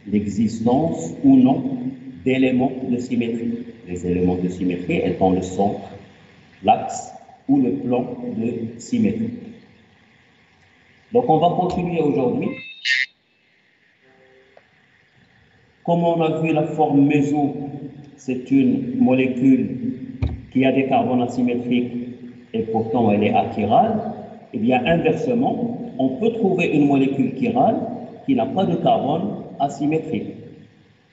l'existence ou non d'éléments de symétrie. Les éléments de symétrie étant le centre, l'axe ou le plan de symétrie. Donc on va continuer aujourd'hui. Comme on a vu, la forme méso, c'est une molécule qui a des carbones asymétriques et pourtant elle est achirale. Eh bien, inversement, on peut trouver une molécule chirale qui n'a pas de carbone asymétrique,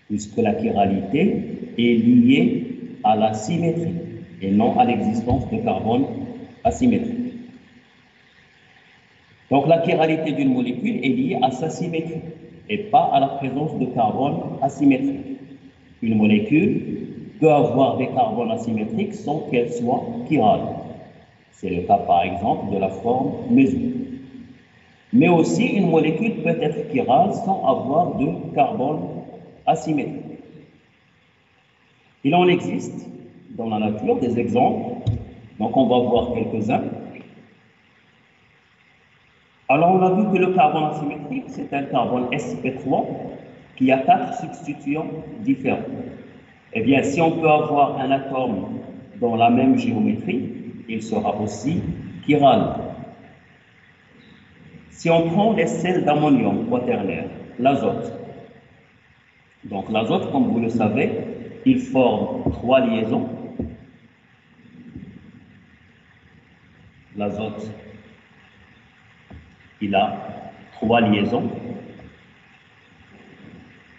puisque la chiralité est liée à la symétrie et non à l'existence de carbone asymétrique. Donc la chiralité d'une molécule est liée à sa symétrie et pas à la présence de carbone asymétrique. Une molécule peut avoir des carbones asymétriques sans qu'elle soit chirale. C'est le cas par exemple de la forme méso. Mais aussi une molécule peut être chirale sans avoir de carbone asymétrique. Il en existe dans la nature des exemples, donc on va voir quelques-uns. Alors on a vu que le carbone asymétrique, c'est un carbone sp3 qui a 4 substituants différents. Eh bien, si on peut avoir un atome dans la même géométrie, il sera aussi chiral. Si on prend les sels d'ammonium quaternaire, l'azote, donc l'azote, comme vous le savez, il forme 3 liaisons. L'azote, il a 3 liaisons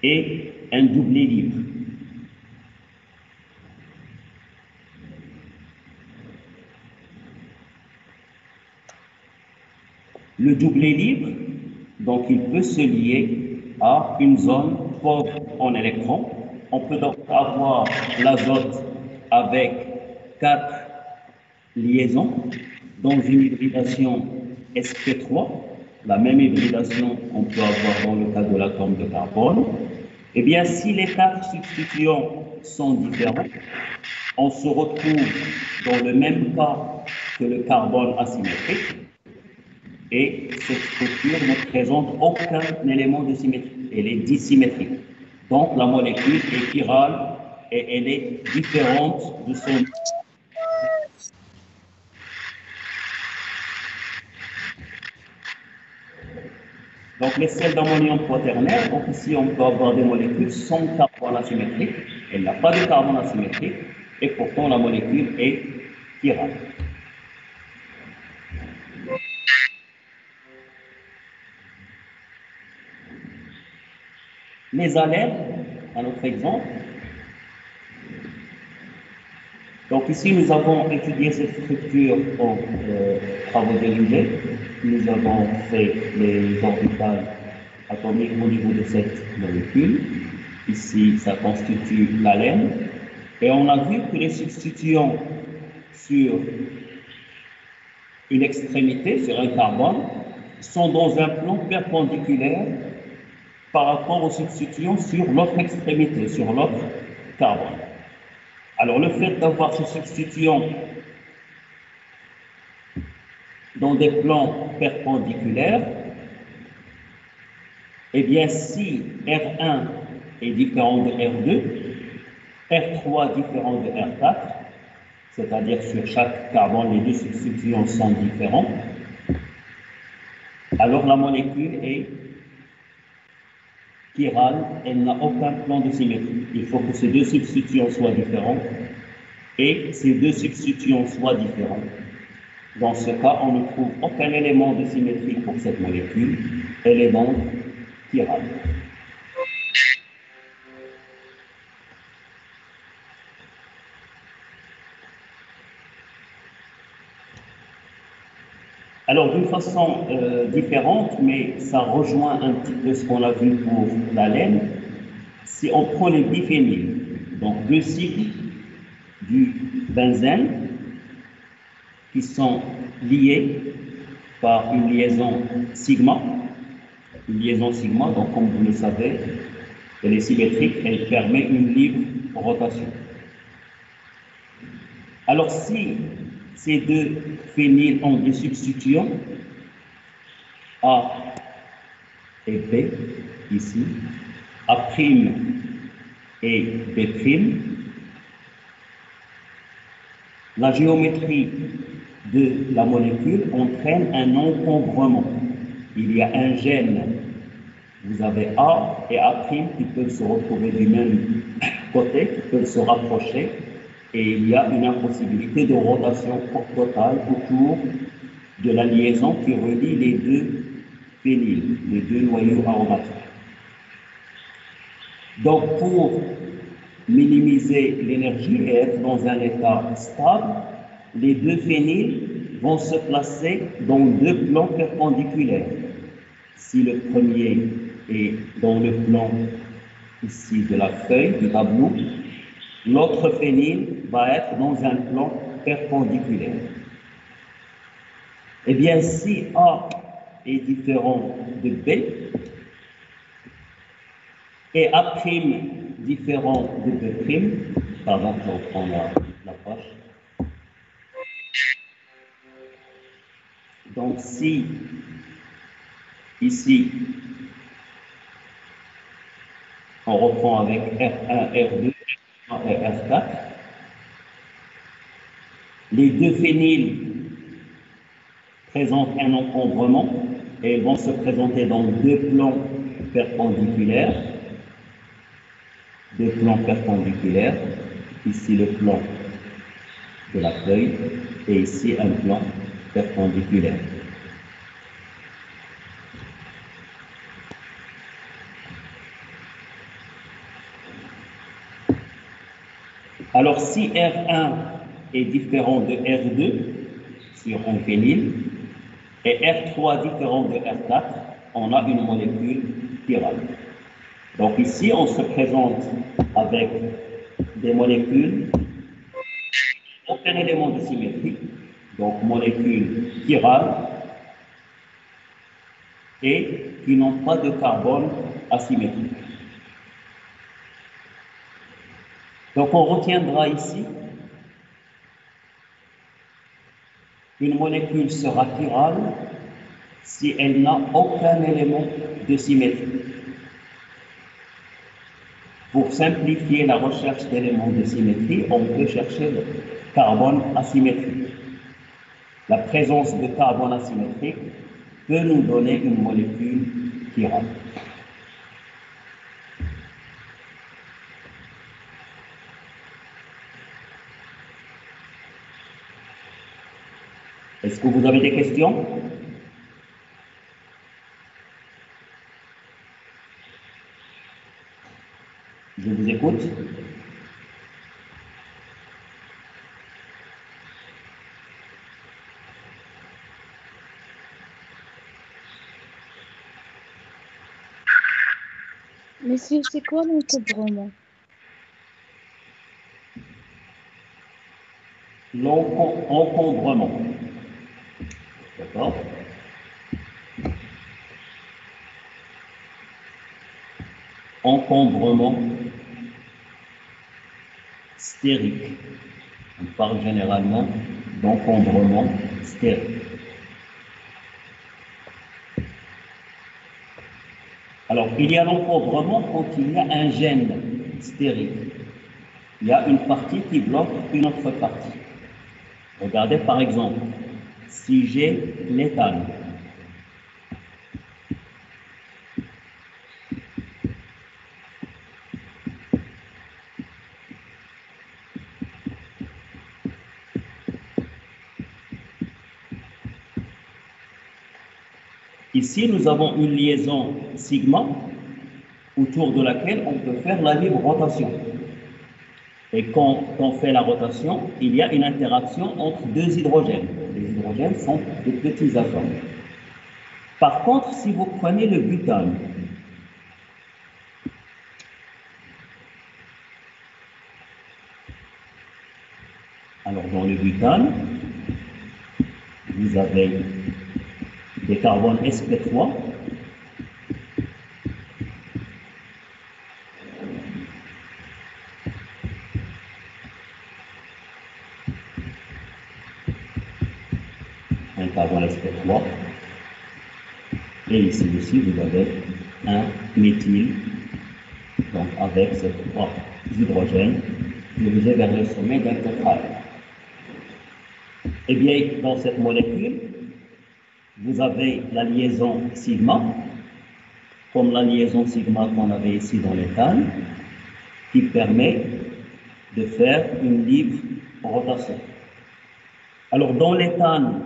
et un doublet libre. Le doublet libre, donc il peut se lier à une zone pauvre en électrons. On peut donc avoir l'azote avec 4 liaisons dans une hybridation sp3, la même hybridation qu'on peut avoir dans le cas de l'atome de carbone. Eh bien, si les 4 substituants sont différents, on se retrouve dans le même cas que le carbone asymétrique. Et cette structure ne présente aucun élément de symétrie, elle est dissymétrique. Donc la molécule est chirale et elle est différente de son... Donc les sels d'ammonium quaternaire, donc ici on peut avoir des molécules sans carbone asymétrique, elle n'a pas de carbone asymétrique et pourtant la molécule est chirale. Les alènes, un autre exemple. Donc ici, nous avons étudié cette structure en travaux dérivés. Nous avons fait les orbitales atomiques au niveau de cette molécule. Ici, ça constitue l'alène. Et on a vu que les substituants sur une extrémité, sur un carbone, sont dans un plan perpendiculaire par rapport aux substituants sur l'autre extrémité, sur l'autre carbone. Alors le fait d'avoir ces substituants dans des plans perpendiculaires, eh bien si R1 est différent de R2, R3 différent de R4, c'est-à-dire sur chaque carbone, les 2 substituants sont différents, alors la molécule est chirale, elle n'a aucun plan de symétrie. Il faut que ces 2 substituants soient différents et ces 2 substituants soient différents. Dans ce cas, on ne trouve aucun élément de symétrie pour cette molécule. Elle est donc chirale. Alors, d'une façon différente, mais ça rejoint un petit peu ce qu'on a vu pour l'alène, si on prend les biphényles, donc 2 cycles du benzène qui sont liés par une liaison sigma. Une liaison sigma, donc comme vous le savez, elle est symétrique, elle permet une libre rotation. Alors si ces 2 phényles ont des substituants A et B, ici, A' et B'. La géométrie de la molécule entraîne un encombrement. Il y a un gène. Vous avez A et A' qui peuvent se retrouver du même côté, qui peuvent se rapprocher, et il y a une impossibilité de rotation totale autour de la liaison qui relie les deux phényls, les deux noyaux aromatiques. Donc, pour minimiser l'énergie et être dans un état stable, les deux phényls vont se placer dans deux plans perpendiculaires. Si le premier est dans le plan ici de la feuille du tableau, l'autre phényl va être dans un plan perpendiculaire. Eh bien, si A est différent de B et A' différent de B', pardon, je reprends la page. Donc, si ici, on reprend avec R1, R2, R3 et R4, les deux phényls présentent un encombrement et ils vont se présenter dans deux plans perpendiculaires. Deux plans perpendiculaires. Ici le plan de la feuille et ici un plan perpendiculaire. Alors si R1 est différent de R2 sur un phényl et R3 différent de R4, on a une molécule chirale. Donc ici, on se présente avec des molécules, aucun élément de symétrie, donc molécules chirales et qui n'ont pas de carbone asymétrique. Donc on retiendra ici qu'une molécule sera chirale si elle n'a aucun élément de symétrie. Pour simplifier la recherche d'éléments de symétrie, on peut chercher le carbone asymétrique. La présence de carbone asymétrique peut nous donner une molécule chirale. Est-ce que vous avez des questions? Je vous écoute. Monsieur, c'est quoi l'encombrement? L'encombrement. D'accord? Encombrement stérique. On parle généralement d'encombrement stérique. Alors, il y a l'encombrement quand il y a un gène stérique. Il y a une partie qui bloque une autre partie. Regardez par exemple, si j'ai l'éthane, ici, nous avons une liaison sigma autour de laquelle on peut faire la libre rotation. Et quand on fait la rotation, il y a une interaction entre deux hydrogènes. Les hydrogènes sont de petits atomes. Par contre, si vous prenez le butane, alors dans le butane, vous avez des carbones sp3 un carbone sp3 et ici aussi vous avez un méthyle, donc avec ces 3 hydrogènes dirigés vers le sommet d'un tétrahèdre. Eh bien, dans cette molécule, vous avez la liaison sigma, comme la liaison sigma qu'on avait ici dans l'éthane, qui permet de faire une libre rotation. Alors, dans l'éthane,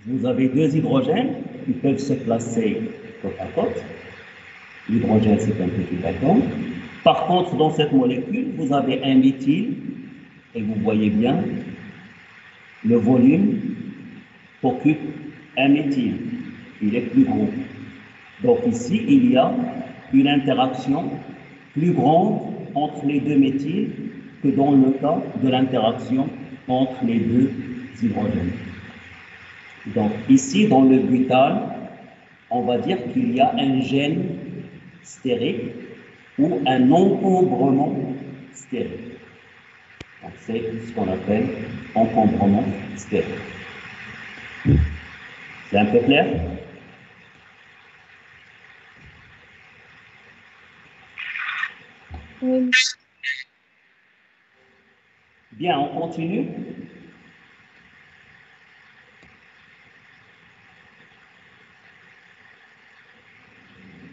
vous avez 2 hydrogènes qui peuvent se placer côte à côte. L'hydrogène, c'est un petit atome. Par contre, dans cette molécule, vous avez un méthyle, et vous voyez bien le volume qu'occupe un méthyle. Il est plus gros. Donc ici, il y a une interaction plus grande entre les 2 méthyles que dans le cas de l'interaction entre les 2 hydrogènes. Donc ici, dans le butane, on va dire qu'il y a un gène stérique ou un encombrement stérique. Donc c'est ce qu'on appelle encombrement stérique. C'est un peu clair? Oui. Bien, on continue.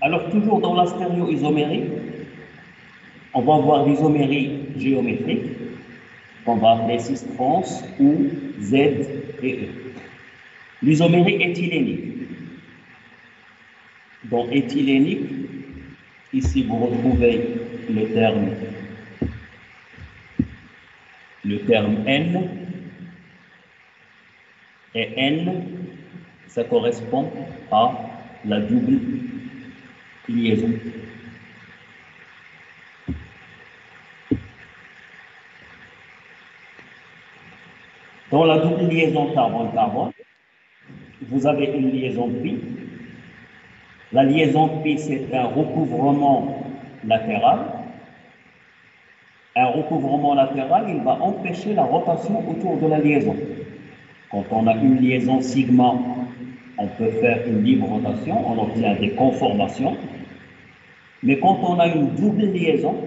Alors, toujours dans la stéréoisomérie, on va voir l'isomérie géométrique, qu'on va appeler cis-trans ou Z et E. L'isomérie éthylénique. Dans éthylénique, ici vous retrouvez le terme N, et N, ça correspond à la double liaison. Dans la double liaison carbone-carbone, vous avez une liaison pi. La liaison pi, c'est un recouvrement latéral. Un recouvrement latéral, il va empêcher la rotation autour de la liaison. Quand on a une liaison sigma, on peut faire une libre rotation, on obtient des conformations. Mais quand on a une double liaison,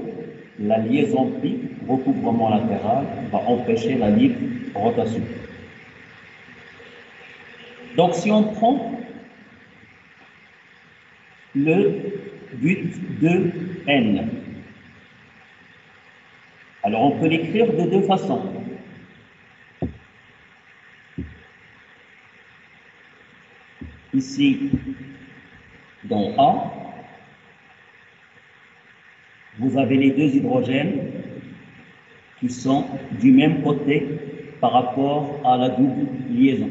la liaison pi, recouvrement latéral, va empêcher la libre rotation. Donc si on prend le but de N, alors on peut l'écrire de 2 façons. Ici, dans A, vous avez les 2 hydrogènes qui sont du même côté par rapport à la double liaison.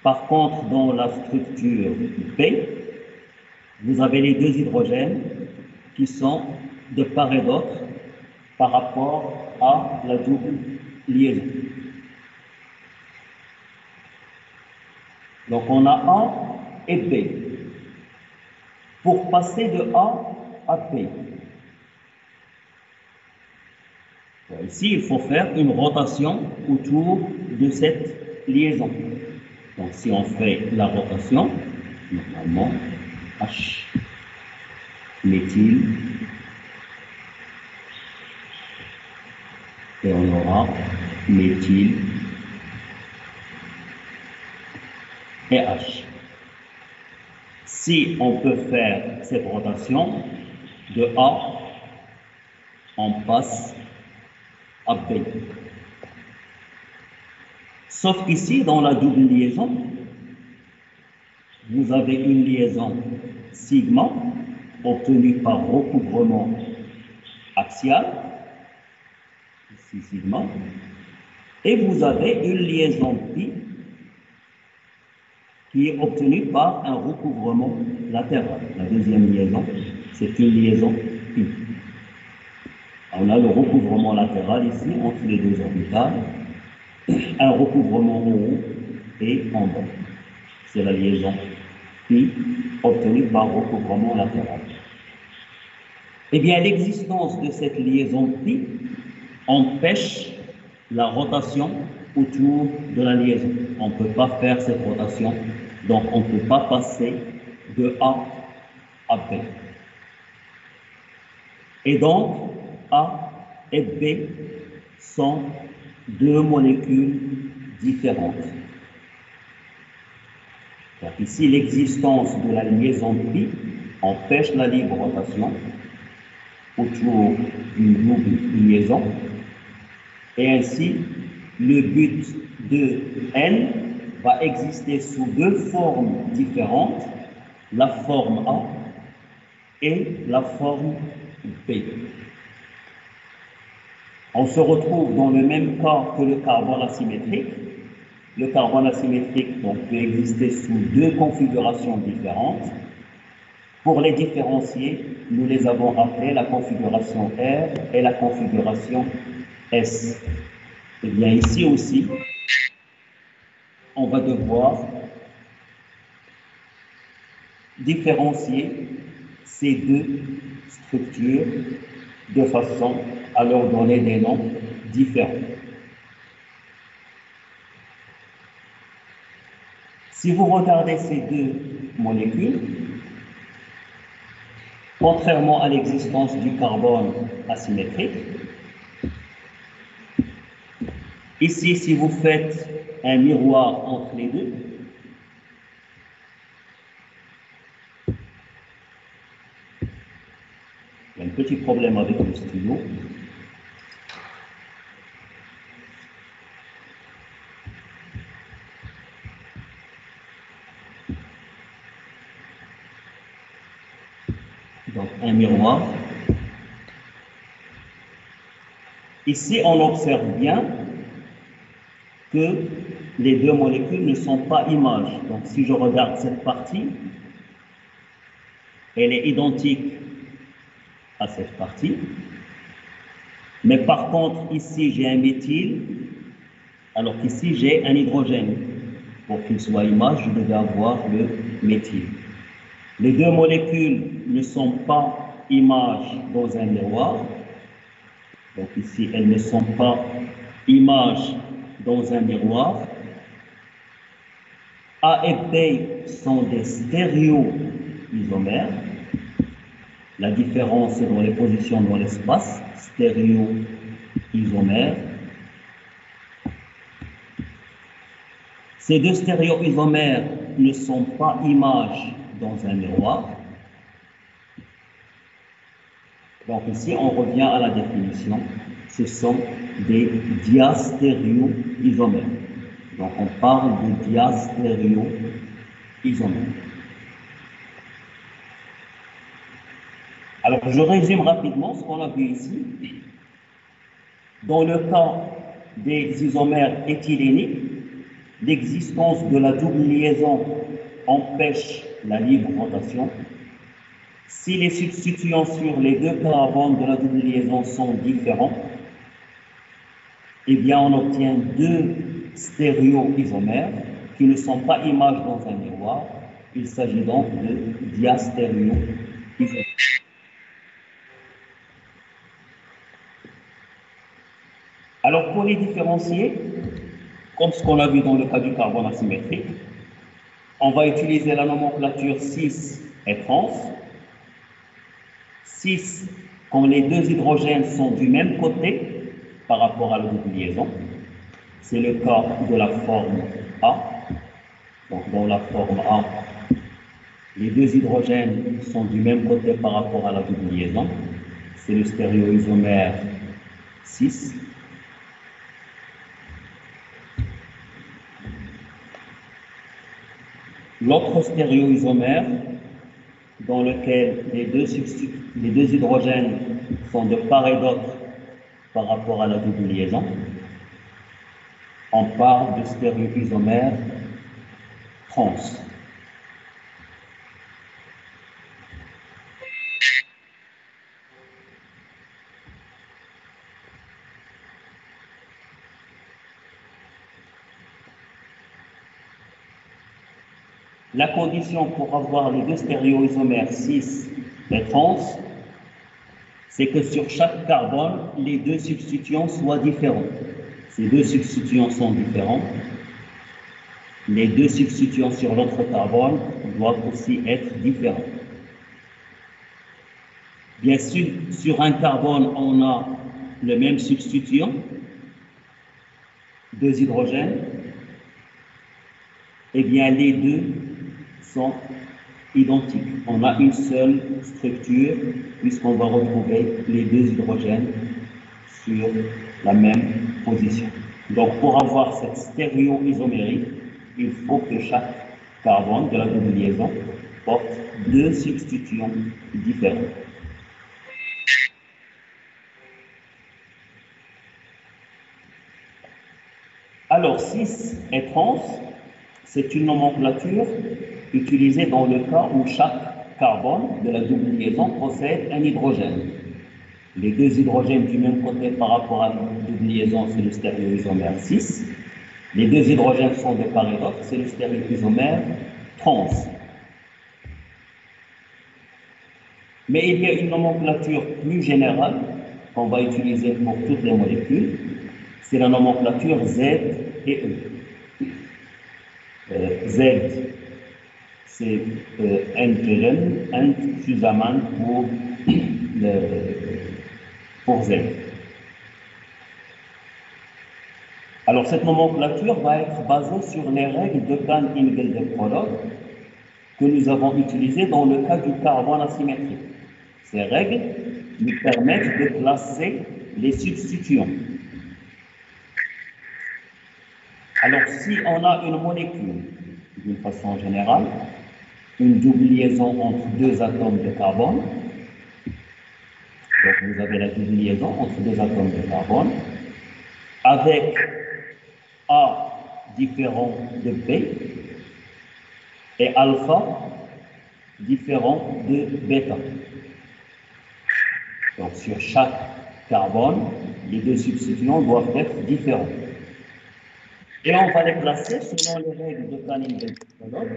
Par contre, dans la structure B, vous avez les 2 hydrogènes qui sont de part et d'autre par rapport à la double liaison. Donc on a A et B. Pour passer de A à B, ici il faut faire une rotation autour de cette liaison. Donc si on fait la rotation, normalement H, méthyle, et on aura méthyle et H. Si on peut faire cette rotation, de A, on passe à B. Sauf qu'ici, dans la double liaison, vous avez une liaison sigma obtenue par recouvrement axial, ici sigma, et vous avez une liaison pi qui est obtenue par un recouvrement latéral. La deuxième liaison, c'est une liaison pi. On a le recouvrement latéral ici entre les 2 orbitales, un recouvrement en haut et en bas. C'est la liaison pi obtenue par recouvrement latéral. Eh bien, l'existence de cette liaison pi empêche la rotation autour de la liaison. On ne peut pas faire cette rotation, donc on ne peut pas passer de A AB. Et donc, A et B sont deux molécules différentes. Donc ici, l'existence de la liaison pi empêche la libre rotation autour d'une double liaison. Et ainsi, le but de N va exister sous deux formes différentes, la forme A et la forme B. On se retrouve dans le même cas que le carbone asymétrique. Le carbone asymétrique donc, peut exister sous deux configurations différentes. Pour les différencier, nous les avons appelées la configuration R et la configuration S. Et bien ici aussi, on va devoir différencier ces deux structures de façon à leur donner des noms différents. Si vous regardez ces deux molécules, contrairement à l'existence du carbone asymétrique, ici, si vous faites un miroir entre les deux, il y a un petit problème avec le stylo. Donc, un miroir. Ici, on observe bien que les deux molécules ne sont pas images. Donc, si je regarde cette partie, elle est identique à cette partie. Mais par contre, ici, j'ai un méthyle, alors qu'ici, j'ai un hydrogène. Pour qu'il soit image, je devais avoir le méthyle. Les deux molécules ne sont pas images dans un miroir. Donc ici, elles ne sont pas images dans un miroir. A et B sont des stéréoisomères. La différence est dans les positions dans l'espace, stéréoisomères. Ces deux stéréoisomères ne sont pas images dans un miroir. Donc ici, on revient à la définition. Ce sont des diastéréoisomères. Donc on parle de diastéréoisomères. Alors je résume rapidement ce qu'on a vu ici. Dans le cas des isomères éthyléniques, l'existence de la double liaison empêche la libre rotation. Si les substituants sur les deux carbones de la double liaison sont différents, eh bien on obtient deux stéréoisomères qui ne sont pas images dans un miroir. Il s'agit donc de diastéréoisomères. Alors pour les différencier, comme ce qu'on a vu dans le cas du carbone asymétrique, on va utiliser la nomenclature cis et trans. Cis, quand les deux hydrogènes sont du même côté par rapport à la double liaison, c'est le cas de la forme A. Donc dans la forme A, les deux hydrogènes sont du même côté par rapport à la double liaison, c'est le stéréoisomère 6. L'autre stéréoisomère, dans lequel les deux hydrogènes sont de part et d'autre par rapport à la double liaison, on parle de stéréoisomère trans. La condition pour avoir les deux stéréoisomères 6 et trans, c'est que sur chaque carbone, les deux substituants soient différents. Ces deux substituants sont différents. Les deux substituants sur l'autre carbone doivent aussi être différents. Bien sûr, sur un carbone, on a le même substituant, 2 hydrogènes. Eh bien, les deux sont identiques. On a une seule structure, puisqu'on va retrouver les 2 hydrogènes sur la même position. Donc, pour avoir cette stéréoisomérie, il faut que chaque carbone de la double liaison porte 2 substituants différents. Alors, cis et trans, c'est une nomenclature utilisée dans le cas où chaque carbone de la double liaison possède un hydrogène. Les 2 hydrogènes du même côté par rapport à la double liaison, c'est le stéréoisomère cis. Les 2 hydrogènes sont de part et d'autre, c'est le stéréoisomère trans. Mais il y a une nomenclature plus générale qu'on va utiliser pour toutes les molécules, c'est la nomenclature Z et E. Z, c'est Enteren, Entzusammen pour Z. Alors, cette nomenclature va être basée sur les règles de Kahn-Ingelden-Prolog que nous avons utilisées dans le cas du carbone asymétrique. Ces règles nous permettent de classer les substituants. Alors, si on a une molécule, d'une façon générale, une double liaison entre 2 atomes de carbone, donc vous avez la double liaison entre 2 atomes de carbone, avec A différent de B et alpha différent de bêta. Donc, sur chaque carbone, les 2 substituants doivent être différents. Et on va les classer selon les règles de Kahn-Ingelden-Prolog,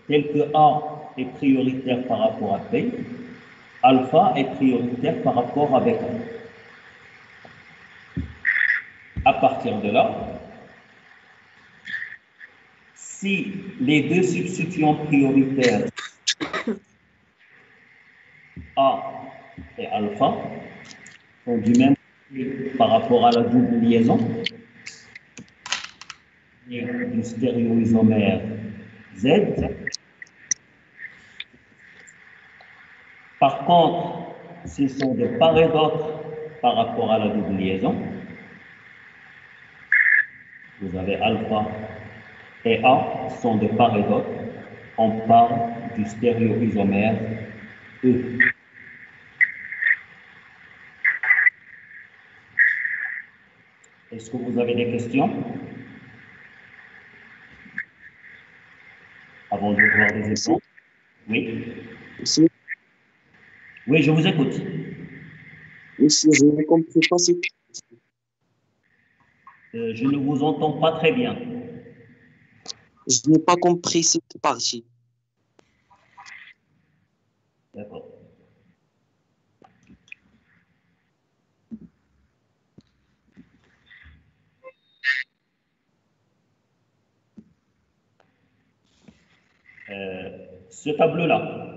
telles que A est prioritaire par rapport à B, alpha est prioritaire par rapport à bêta. À partir de là, si les 2 substituants prioritaires A et alpha sont du même par rapport à la double liaison, du stéréoisomère Z. Par contre, s'ils sont de part et d'autre par rapport à la double liaison, vous avez alpha et A sont de part et d'autre, on parle du stéréoisomère E. Est-ce que vous avez des questions avant de voir des exemples? Oui. Monsieur, Oui, je vous écoute. monsieur, je n'ai compris pas cette... Je ne vous entends pas très bien. Je n'ai pas compris cette partie. D'accord. Ce tableau-là,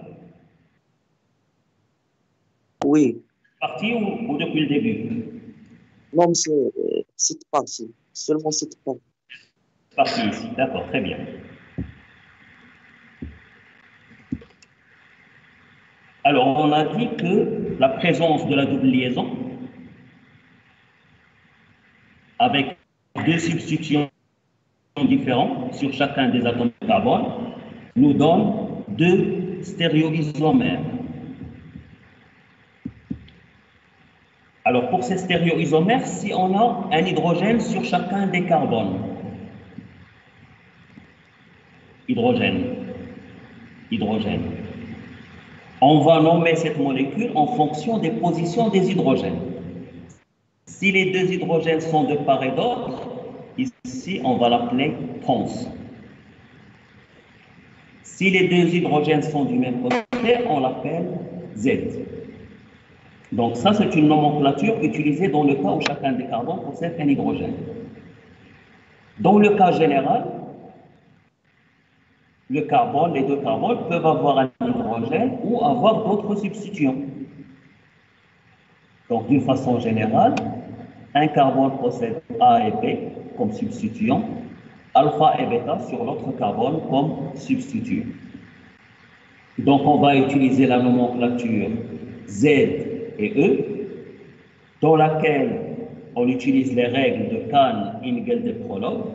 Oui, parti ou depuis le début? non, c'est cette partie, seulement cette partie. Parti ici, d'accord, très bien. Alors, on a dit que la présence de la double liaison avec 2 substitutions différents sur chacun des atomes de carbone nous donne 2 stéréoisomères. Alors, pour ces stéréoisomères, si on a un hydrogène sur chacun des carbones, hydrogène, on va nommer cette molécule en fonction des positions des hydrogènes. Si les 2 hydrogènes sont de part et d'autre, ici on va l'appeler trans. Si les 2 hydrogènes sont du même côté, on l'appelle Z. Donc ça, c'est une nomenclature utilisée dans le cas où chacun des carbones possède un hydrogène. Dans le cas général, les 2 carbones peuvent avoir un hydrogène ou avoir d'autres substituants. Donc, d'une façon générale, un carbone possède A et B comme substituants, alpha et bêta sur l'autre carbone comme substituts. Donc, on va utiliser la nomenclature Z et E, dans laquelle on utilise les règles de Kahn, Ingels et Prolog.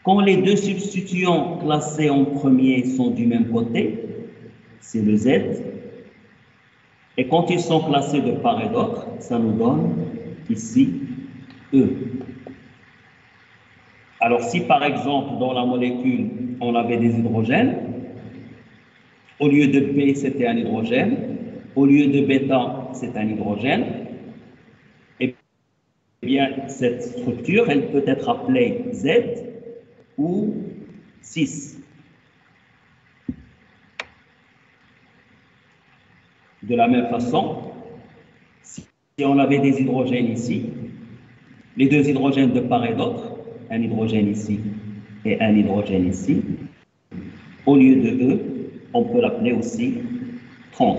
Quand les deux substituants classés en premier sont du même côté, c'est le Z. Et quand ils sont classés de part et d'autre, ça nous donne ici E. Alors, si par exemple, dans la molécule, on avait des hydrogènes, au lieu de B, c'était un hydrogène, au lieu de bêta, c'est un hydrogène, eh bien, cette structure, elle peut être appelée Z ou 6. De la même façon, si on avait des hydrogènes ici, les deux hydrogènes de part et d'autre, un hydrogène ici et un hydrogène ici, au lieu de E, on peut l'appeler aussi trans.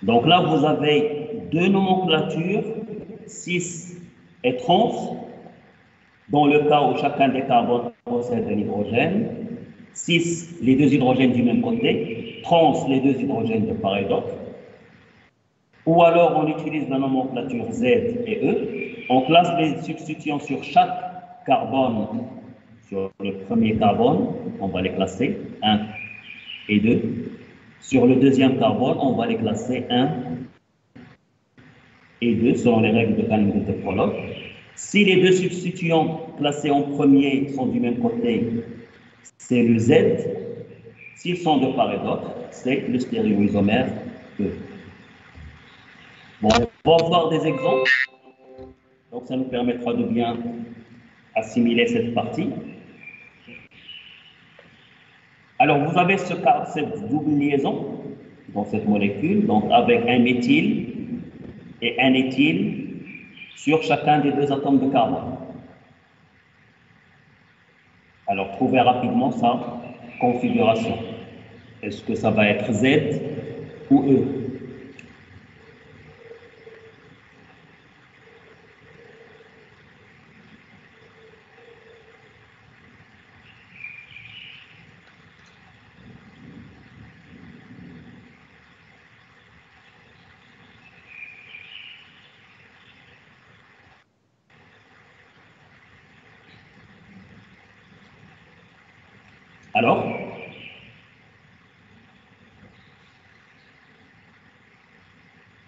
Donc là, vous avez deux nomenclatures, 6 et trans, dans le cas où chacun des carbones possède un hydrogène, 6, les deux hydrogènes du même côté, trans, les deux hydrogènes de part et d'autre. Ou alors on utilise la nomenclature Z et E, on classe les substituants sur chaque carbone. Sur le premier carbone, on va les classer 1 et 2. Sur le deuxième carbone, on va les classer 1 et 2 selon les règles de Kahn et de Prolog. Si les deux substituants classés en premier sont du même côté, c'est le Z. S'ils sont de part et d'autre, c'est le stéréoisomère E. Bon, on va voir des exemples. Donc, ça nous permettra de bien assimiler cette partie. Alors, vous avez cette double liaison dans cette molécule, donc avec un méthyle et un éthyle sur chacun des deux atomes de carbone. Alors, trouvez rapidement sa configuration. Est-ce que ça va être Z ou E? Alors,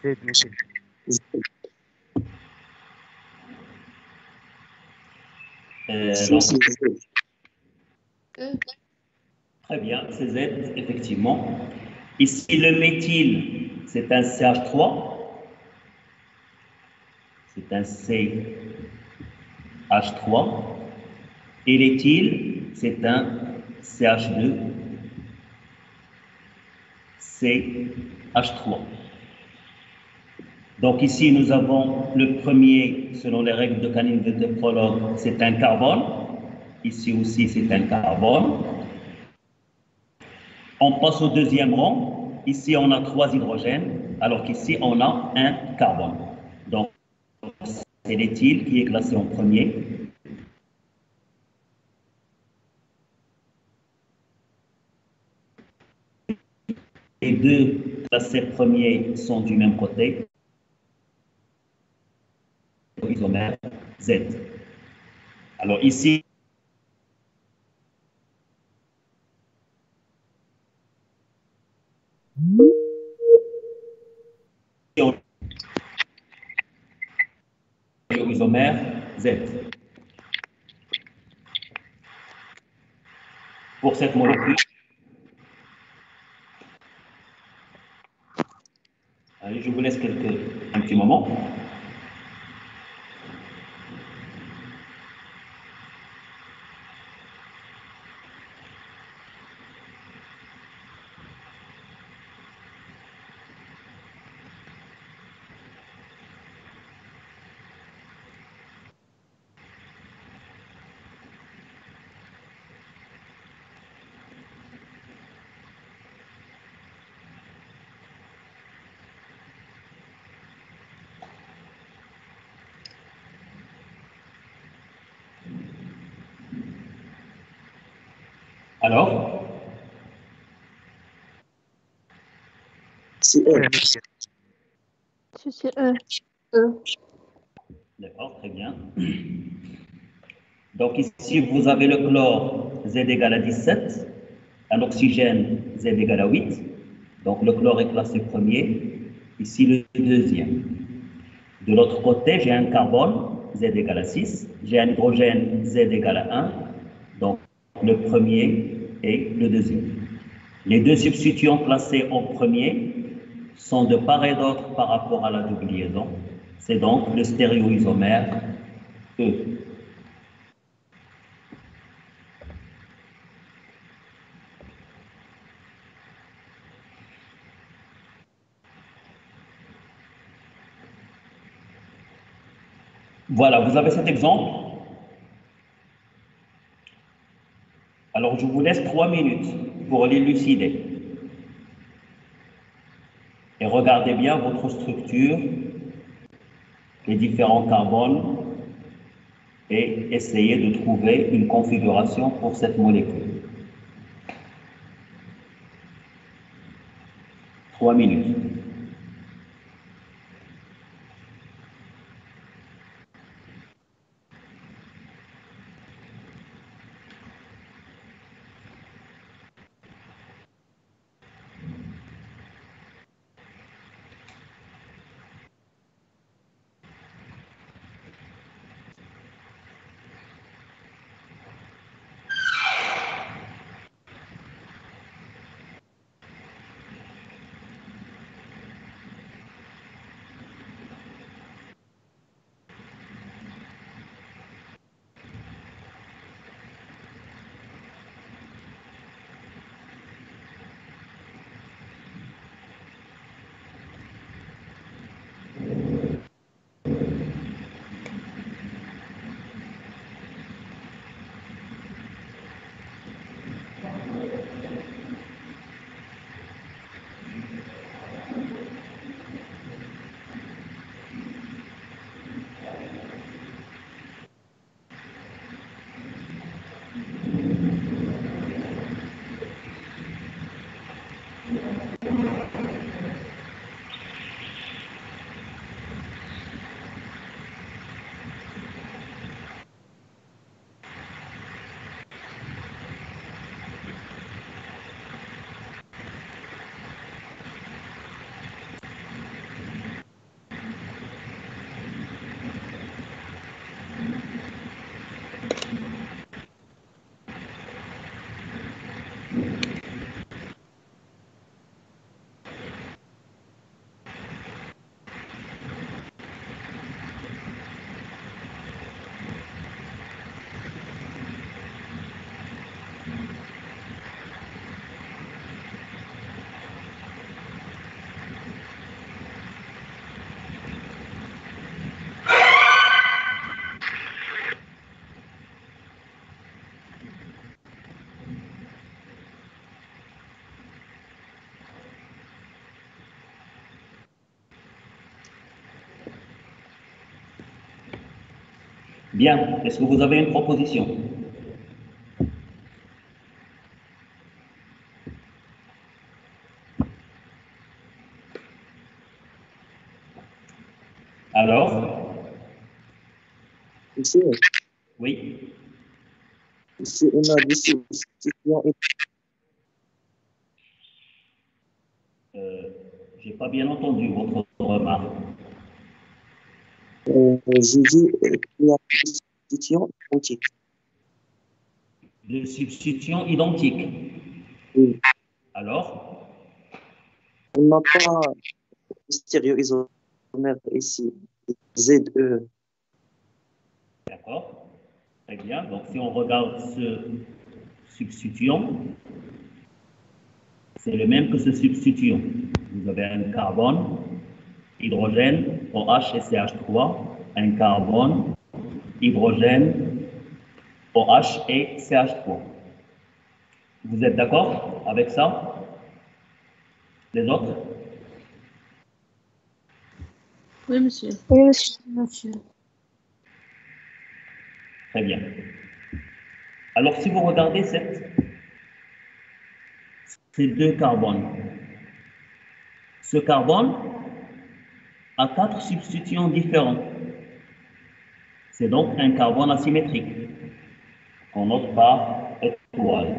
donc, très bien, c'est Z, effectivement. Ici, le méthyle, c'est un CH3. C'est un CH3. Et l'éthyle, c'est un CH2, CH3. Donc ici, nous avons le premier, selon les règles de Kahn et de Prolog, c'est un carbone. Ici aussi, c'est un carbone. On passe au deuxième rang. Ici, on a 3 hydrogènes, alors qu'ici, on a un carbone. Donc, c'est l'éthyle qui est classé en premier. Les deux classés premiers sont du même côté. Isomère Z. Alors ici, on a isomère Z. Pour cette molécule, allez, je vous laisse un petit moment. Alors, C'est E. C'est E. d'accord, très bien. Donc ici, vous avez le chlore Z égale à 17, un oxygène Z égale à 8. Donc le chlore est classé premier, ici le deuxième. De l'autre côté, j'ai un carbone Z égale à 6, j'ai un hydrogène Z égale à 1, donc le premier et le deuxième. Les deux substituants classés en premier sont de part et d'autre par rapport à la double liaison. C'est donc le stéréoisomère E. Voilà, vous avez cet exemple. Alors, je vous laisse 3 minutes pour l'élucider. Et regardez bien votre structure, les différents carbones, et essayez de trouver une configuration pour cette molécule. 3 minutes. Bien, est-ce que vous avez une proposition? Alors, Ici, oui, ici, on a des substituants. euh, j'ai pas bien entendu votre remarque. J'ai dit qu'il y a des substituants identiques. De substituants identiques. Oui. Alors, On n'a pas de stéréoisomère ici. ZE. d'accord, très bien. Donc, si on regarde ce substituant, c'est le même que ce substituant. Vous avez un carbone, hydrogène, OH et CH3, un carbone, hydrogène, OH et CH3. Vous êtes d'accord avec ça? Les autres? Oui, monsieur. Oui, monsieur. Monsieur. Très bien. Alors, si vous regardez cette c'est 2 carbones. Ce carbone a 4 substituants différents. C'est donc un carbone asymétrique qu'on note par étoile.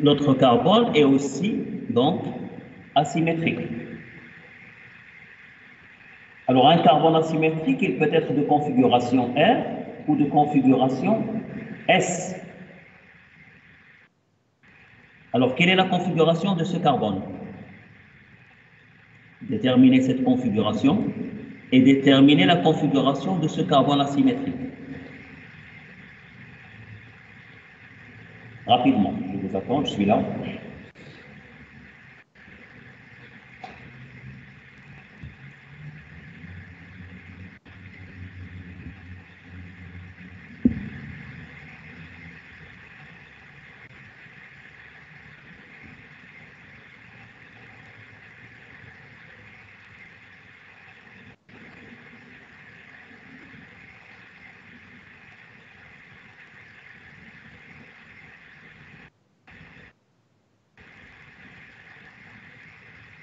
Notre carbone est aussi donc asymétrique. Alors un carbone asymétrique, il peut être de configuration R ou de configuration S. Alors quelle est la configuration de ce carbone? Déterminer cette configuration et déterminer la configuration de ce carbone asymétrique. Rapidement, je vous attends, je suis là.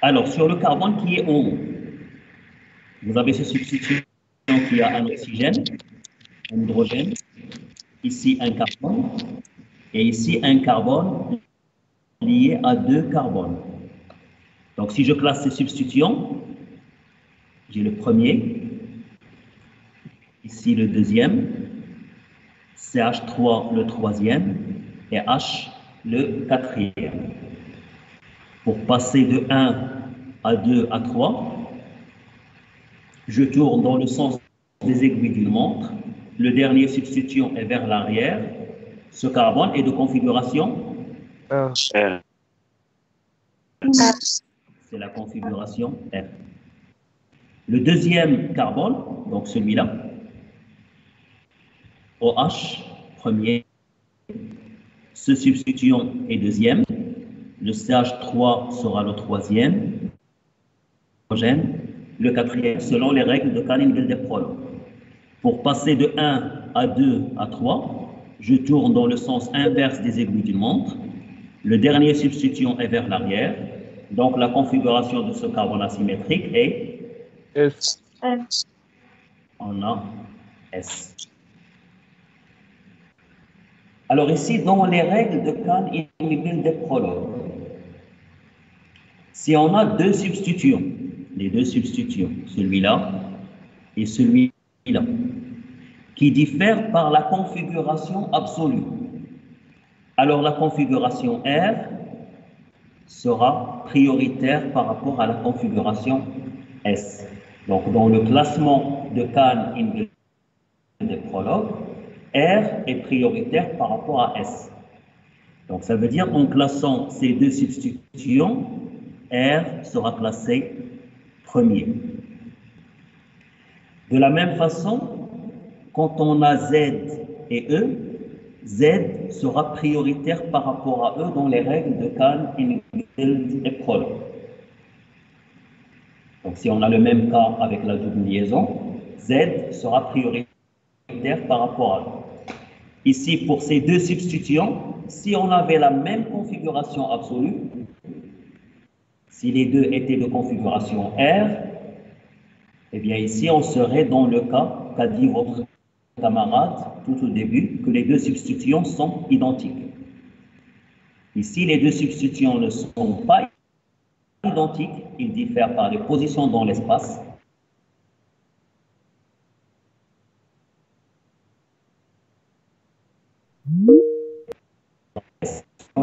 Alors, sur le carbone qui est en haut, vous avez ce substituant qui a un oxygène, un hydrogène, ici un carbone, et ici un carbone lié à 2 carbones. Donc, si je classe ces substituants, j'ai le premier, ici le deuxième, CH3 le troisième, et H le quatrième. Pour passer de 1 à 2 à 3, je tourne dans le sens des aiguilles d'une montre. Le dernier substituant est vers l'arrière. Ce carbone est de configuration R. c'est la configuration R. Le deuxième carbone, donc celui-là, OH, premier, ce substituant est deuxième. Le CH3 sera le troisième, le quatrième, selon les règles de Canning-Wilder-Prolog. Pour passer de 1 à 2 à 3, je tourne dans le sens inverse des aiguilles d'une montre. Le dernier substituant est vers l'arrière. Donc la configuration de ce carbone asymétrique est S. on a S. Alors ici, dans les règles de Canning-Wilder-Prolog, si on a 2 substituants, les 2 substituants, celui-là et celui-là, qui diffèrent par la configuration absolue, alors la configuration R sera prioritaire par rapport à la configuration S. Donc dans le classement de Canning-Wilder-Prolog, R est prioritaire par rapport à S. Donc ça veut dire en classant ces 2 substituants, R sera classé premier. De la même façon, quand on a Z et E, Z sera prioritaire par rapport à E dans les règles de Canning-Wilder-Prolog. Donc si on a le même cas avec la double liaison, Z sera prioritaire par rapport à E. Ici, pour ces 2 substituants, si on avait la même configuration absolue, si les 2 étaient de configuration R, eh bien ici, on serait dans le cas qu'a dit votre camarade tout au début, que les 2 substituants sont identiques. Ici, les 2 substituants ne sont pas identiques, ils diffèrent par les positions dans l'espace.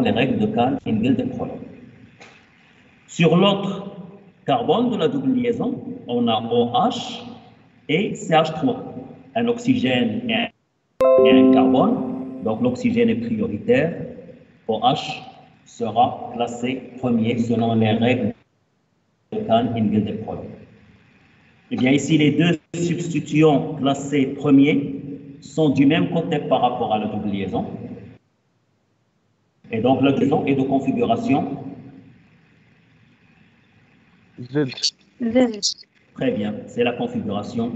Les règles de Canning-Wilder-Prolog. Sur l'autre carbone de la double liaison, on a OH et CH3, un oxygène et un carbone. Donc l'oxygène est prioritaire. OH sera classé premier selon les règles de Canning-Wilder-Prolog. Eh bien ici, les 2 substituants classés premiers sont du même côté par rapport à la double liaison. Et donc, la liaison est de configuration Z. Très bien, c'est la configuration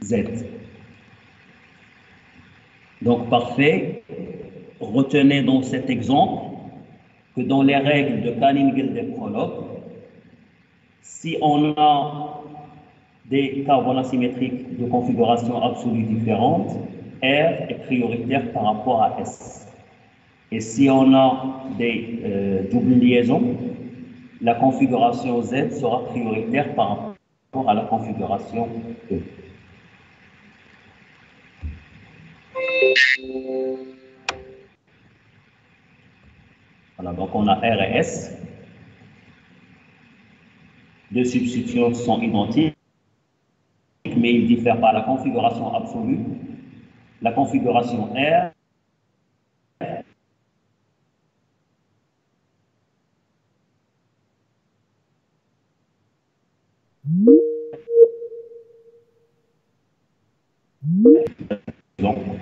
Z. Donc, parfait. retenez dans cet exemple que dans les règles de Canning-Gilder-Prolog, si on a des carbones asymétriques de configuration absolue différente, R est prioritaire par rapport à S. Et si on a des doubles liaisons, la configuration Z sera prioritaire par rapport à la configuration E. Voilà, donc on a R et S. Deux substitutions sont identiques, mais ils diffèrent par la configuration absolue. La configuration R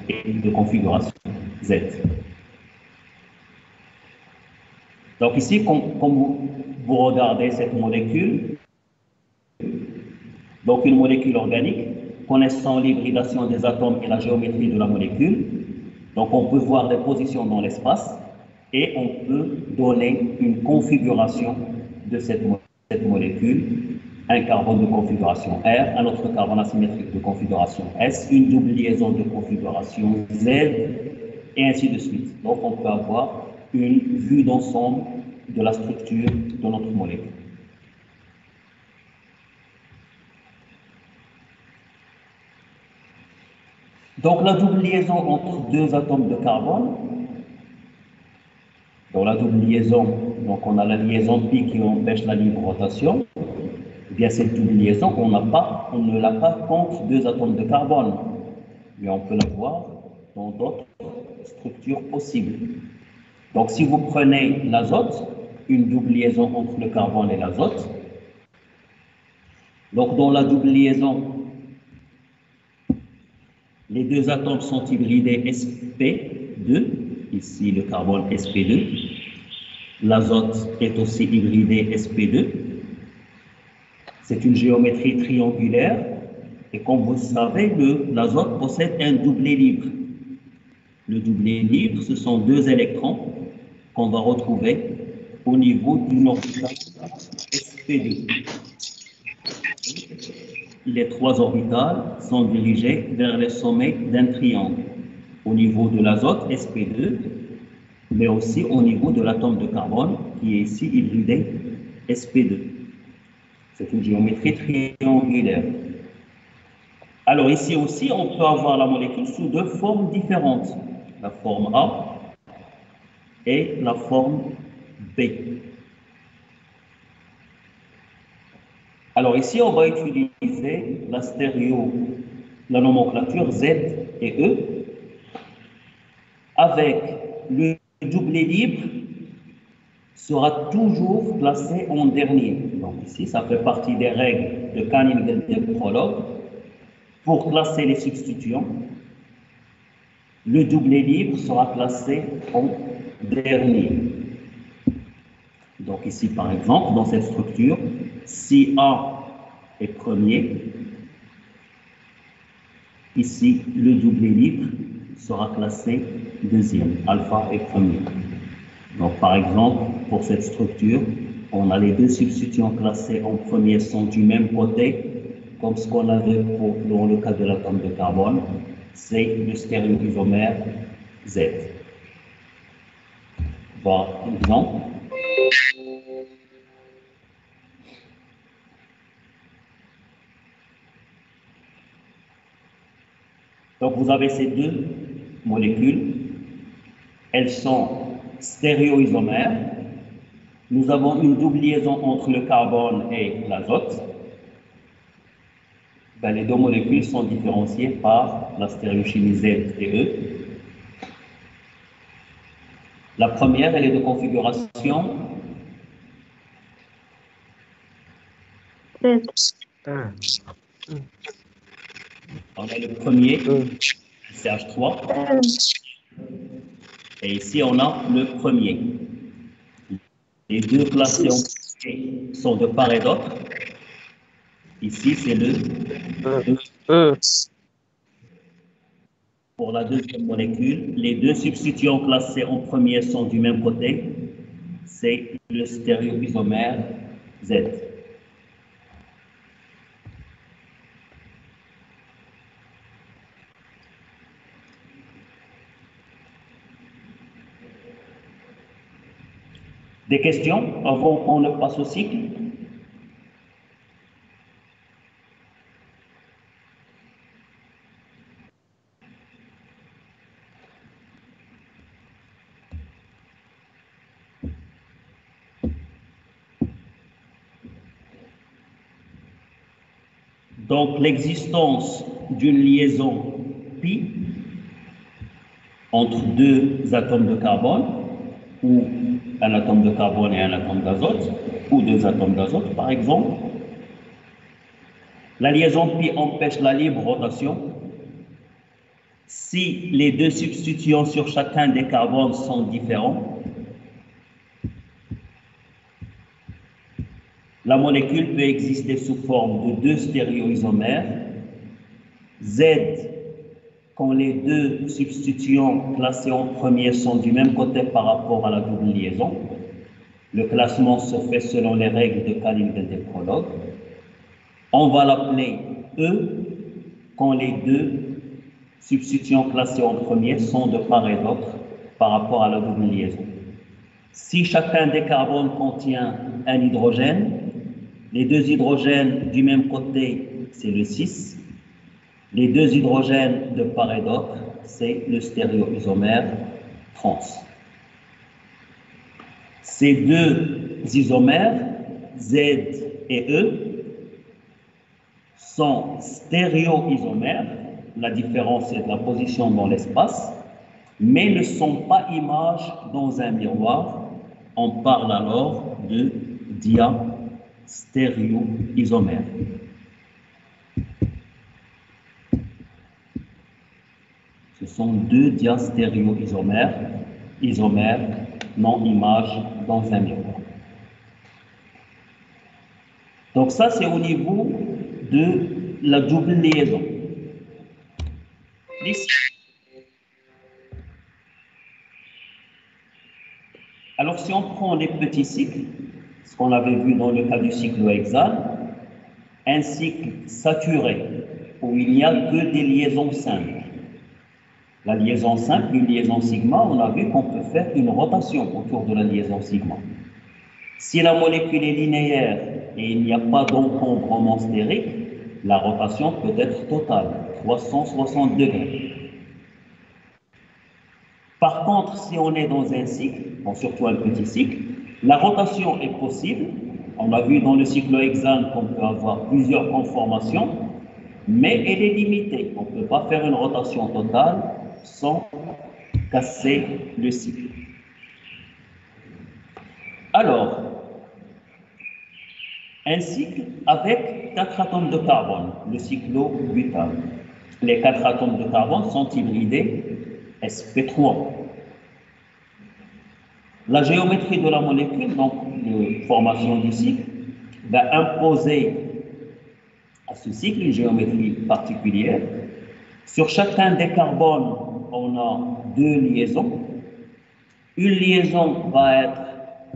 et de configuration Z. Donc ici, comme vous regardez cette molécule, donc une molécule organique, connaissant l'hybridation des atomes et la géométrie de la molécule, donc on peut voir des positions dans l'espace et on peut donner une configuration de cette molécule, un carbone de configuration R, un autre carbone asymétrique de configuration S, une double liaison de configuration Z, et ainsi de suite. Donc on peut avoir une vue d'ensemble de la structure de notre molécule. Donc la double liaison entre deux atomes de carbone, dans la double liaison, donc on a la liaison pi qui empêche la libre rotation, eh bien cette double liaison, on ne l'a pas contre deux atomes de carbone, mais on peut l'avoir dans d'autres structures possibles. Donc si vous prenez l'azote, une double liaison entre le carbone et l'azote, donc dans la double liaison, les deux atomes sont hybridés sp2, ici le carbone sp2, l'azote est aussi hybridé sp2. C'est une géométrie triangulaire et comme vous le savez, l'azote possède un doublet libre. Le doublet libre, ce sont deux électrons qu'on va retrouver au niveau d'une orbitale sp2. Les trois orbitales sont dirigées vers le sommet d'un triangle, au niveau de l'azote sp2, mais aussi au niveau de l'atome de carbone qui est ici hybridé sp2. C'est une géométrie triangulaire. Alors ici aussi, on peut avoir la molécule sous deux formes différentes, la forme A et la forme B. Alors ici, on va utiliser la nomenclature Z et E avec le doublet libre sera toujours placé en dernier. Donc ici, ça fait partie des règles de Canning-Gilder-Prolog. Pour classer les substituants, le doublet libre sera placé en dernier. Donc ici, par exemple, dans cette structure, si A est premier, ici, le doublet libre sera classé deuxième, alpha est premier. Donc, par exemple, pour cette structure, on a les deux substituants classés en premier sont du même côté, comme ce qu'on avait dans le cas de l'atome de carbone, c'est le stéréoisomère Z. Par exemple, donc vous avez ces deux molécules, elles sont stéréoisomères. Nous avons une double liaison entre le carbone et l'azote. Ben, les deux molécules sont différenciées par la stéréochimie Z et E. La première, elle est de configuration on a le premier, CH3, et ici on a le premier. Les deux placés en premier sont de part et d'autre. Ici c'est le pour la deuxième molécule, les deux substituants classés en premier sont du même côté, c'est le stéréoisomère Z. Des questions avant qu'on ne passe au cycle? Donc, l'existence d'une liaison pi entre deux atomes de carbone, ou un atome de carbone et un atome d'azote, ou deux atomes d'azote, par exemple. La liaison pi empêche la libre rotation. Si les deux substituants sur chacun des carbones sont différents, la molécule peut exister sous forme de deux stéréoisomères, Z quand les deux substituants classés en premier sont du même côté par rapport à la double liaison. Le classement se fait selon les règles de Kaliningrad des prologues. On va l'appeler E quand les deux substituants classés en premier sont de part et d'autre par rapport à la double liaison. Si chacun des carbones contient un hydrogène, les deux hydrogènes du même côté, c'est le 6. Les deux hydrogènes de part et d'autre, c'est le stéréoisomère trans. Ces deux isomères, Z et E, sont stéréoisomères. La différence est de la position dans l'espace, mais ne sont pas images dans un miroir. On parle alors de diastéréoisomères. Ce sont deux diastéréoisomères, isomères, non images dans un miroir. Donc ça, c'est au niveau de la double liaison. Ici. Alors, si on prend les petits cycles, ce qu'on avait vu dans le cas du cyclohexane, un cycle saturé où il n'y a que des liaisons simples. La liaison simple, une liaison sigma, on a vu qu'on peut faire une rotation autour de la liaison sigma. Si la molécule est linéaire et il n'y a pas d'encombrement stérique, la rotation peut être totale, 360 degrés. Par contre, si on est dans un cycle, bon, surtout un petit cycle, la rotation est possible. On a vu dans le cyclohexane qu'on peut avoir plusieurs conformations, mais elle est limitée. On ne peut pas faire une rotation totale sans casser le cycle. Alors, un cycle avec 4 atomes de carbone, le cyclobutane. Les 4 atomes de carbone sont hybridés sp3. La géométrie de la molécule, donc la formation du cycle, va imposer à ce cycle une géométrie particulière. Sur chacun des carbones, on a 2 liaisons. Une liaison va être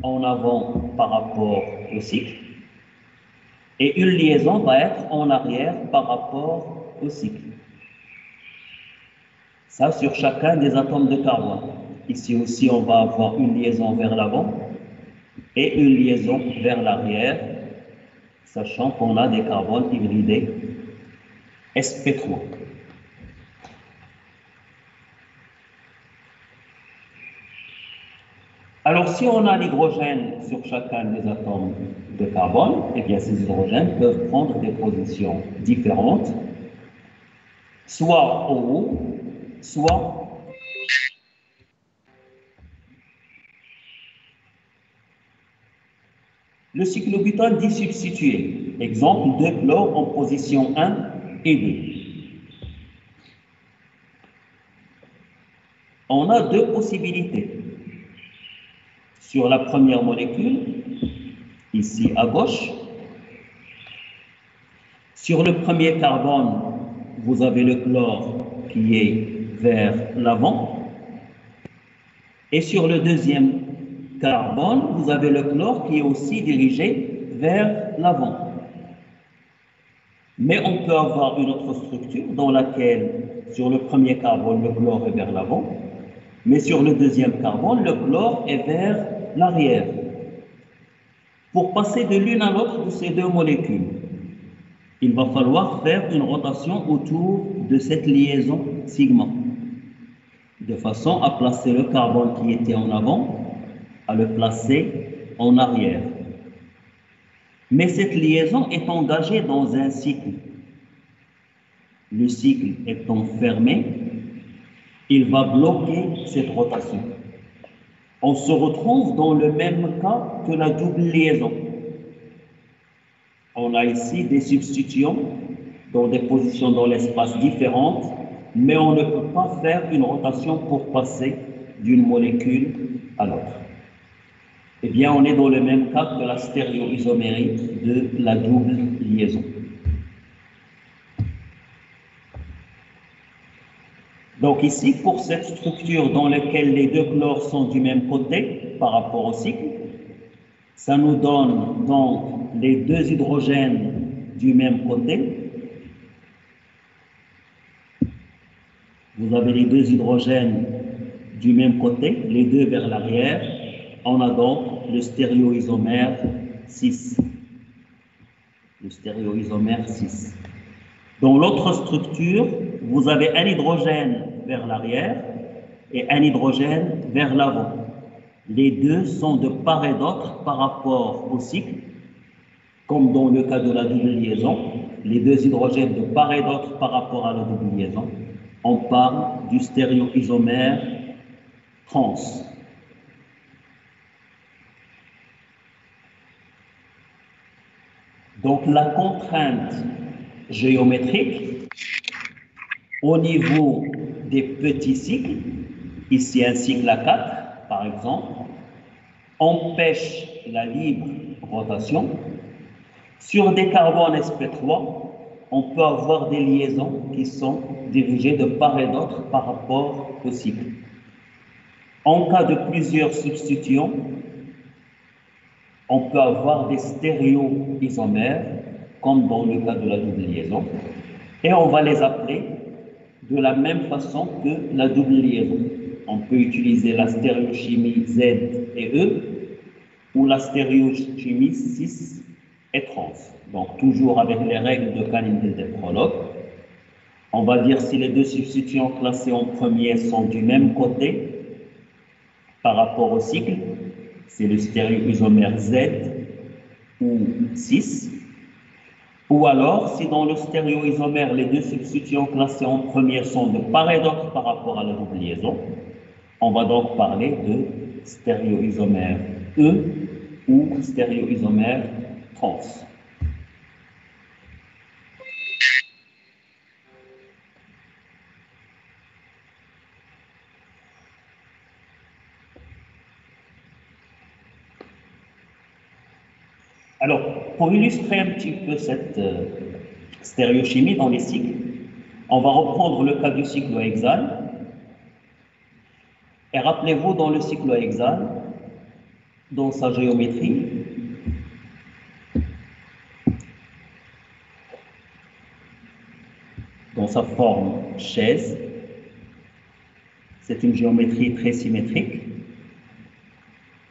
en avant par rapport au cycle et une liaison va être en arrière par rapport au cycle. Ça, sur chacun des atomes de carbone. Ici aussi, on va avoir une liaison vers l'avant et une liaison vers l'arrière, sachant qu'on a des carbones hybridés sp3. Alors, si on a l'hydrogène sur chacun des atomes de carbone, eh bien, ces hydrogènes peuvent prendre des positions différentes, soit au haut, soit le cyclobutane dit substitué. Exemple, 2 chlores en position 1 et 2. On a 2 possibilités. Sur la première molécule, ici à gauche, sur le premier carbone, vous avez le chlore qui est vers l'avant. Et sur le deuxième carbone, vous avez le chlore qui est aussi dirigé vers l'avant. Mais on peut avoir une autre structure dans laquelle, sur le premier carbone, le chlore est vers l'avant, mais sur le deuxième carbone, le chlore est vers l'arrière. Pour passer de l'une à l'autre de ces deux molécules, il va falloir faire une rotation autour de cette liaison sigma, de façon à placer le carbone qui était en avant, à le placer en arrière. Mais cette liaison est engagée dans un cycle. Le cycle étant fermé, il va bloquer cette rotation. On se retrouve dans le même cas que la double liaison. On a ici des substitutions dans des positions dans l'espace différentes, mais on ne peut pas faire une rotation pour passer d'une molécule à l'autre. Eh bien, on est dans le même cas que la stéréoisomérie de la double liaison. Donc ici, pour cette structure dans laquelle les deux chlores sont du même côté par rapport au cycle, ça nous donne donc les deux hydrogènes du même côté. Vous avez les deux hydrogènes du même côté, les deux vers l'arrière. On a donc le stéréoisomère 6. Le stéréoisomère 6. Dans l'autre structure, vous avez un hydrogène vers l'arrière et un hydrogène vers l'avant. Les deux sont de part et d'autre par rapport au cycle, comme dans le cas de la double liaison. Les deux hydrogènes de part et d'autre par rapport à la double liaison. On parle du stéréoisomère trans. Donc la contrainte géométrique au niveau des petits cycles, ici un cycle à 4 par exemple, empêche la libre rotation. Sur des carbones sp3, on peut avoir des liaisons qui sont dirigées de part et d'autre par rapport au cycle. En cas de plusieurs substitutions, on peut avoir des stéréoisomères, comme dans le cas de la double liaison, et on va les appeler de la même façon que la double liaison. On peut utiliser la stéréochimie Z et E, ou la stéréochimie 6 et trans. Donc toujours avec les règles de Canning des prologues. On va dire si les deux substituants classés en premier sont du même côté par rapport au cycle, c'est le stéréoisomère Z ou 6. Ou alors, si dans le stéréoisomère, les deux substituants classés en premier sont de part et d'autre par rapport à la double liaison, on va donc parler de stéréoisomère E ou stéréoisomère trans. Alors, pour illustrer un petit peu cette stéréochimie dans les cycles, on va reprendre le cas du cyclohexane. Et rappelez-vous, dans le cyclohexane, dans sa géométrie, dans sa forme chaise, c'est une géométrie très symétrique.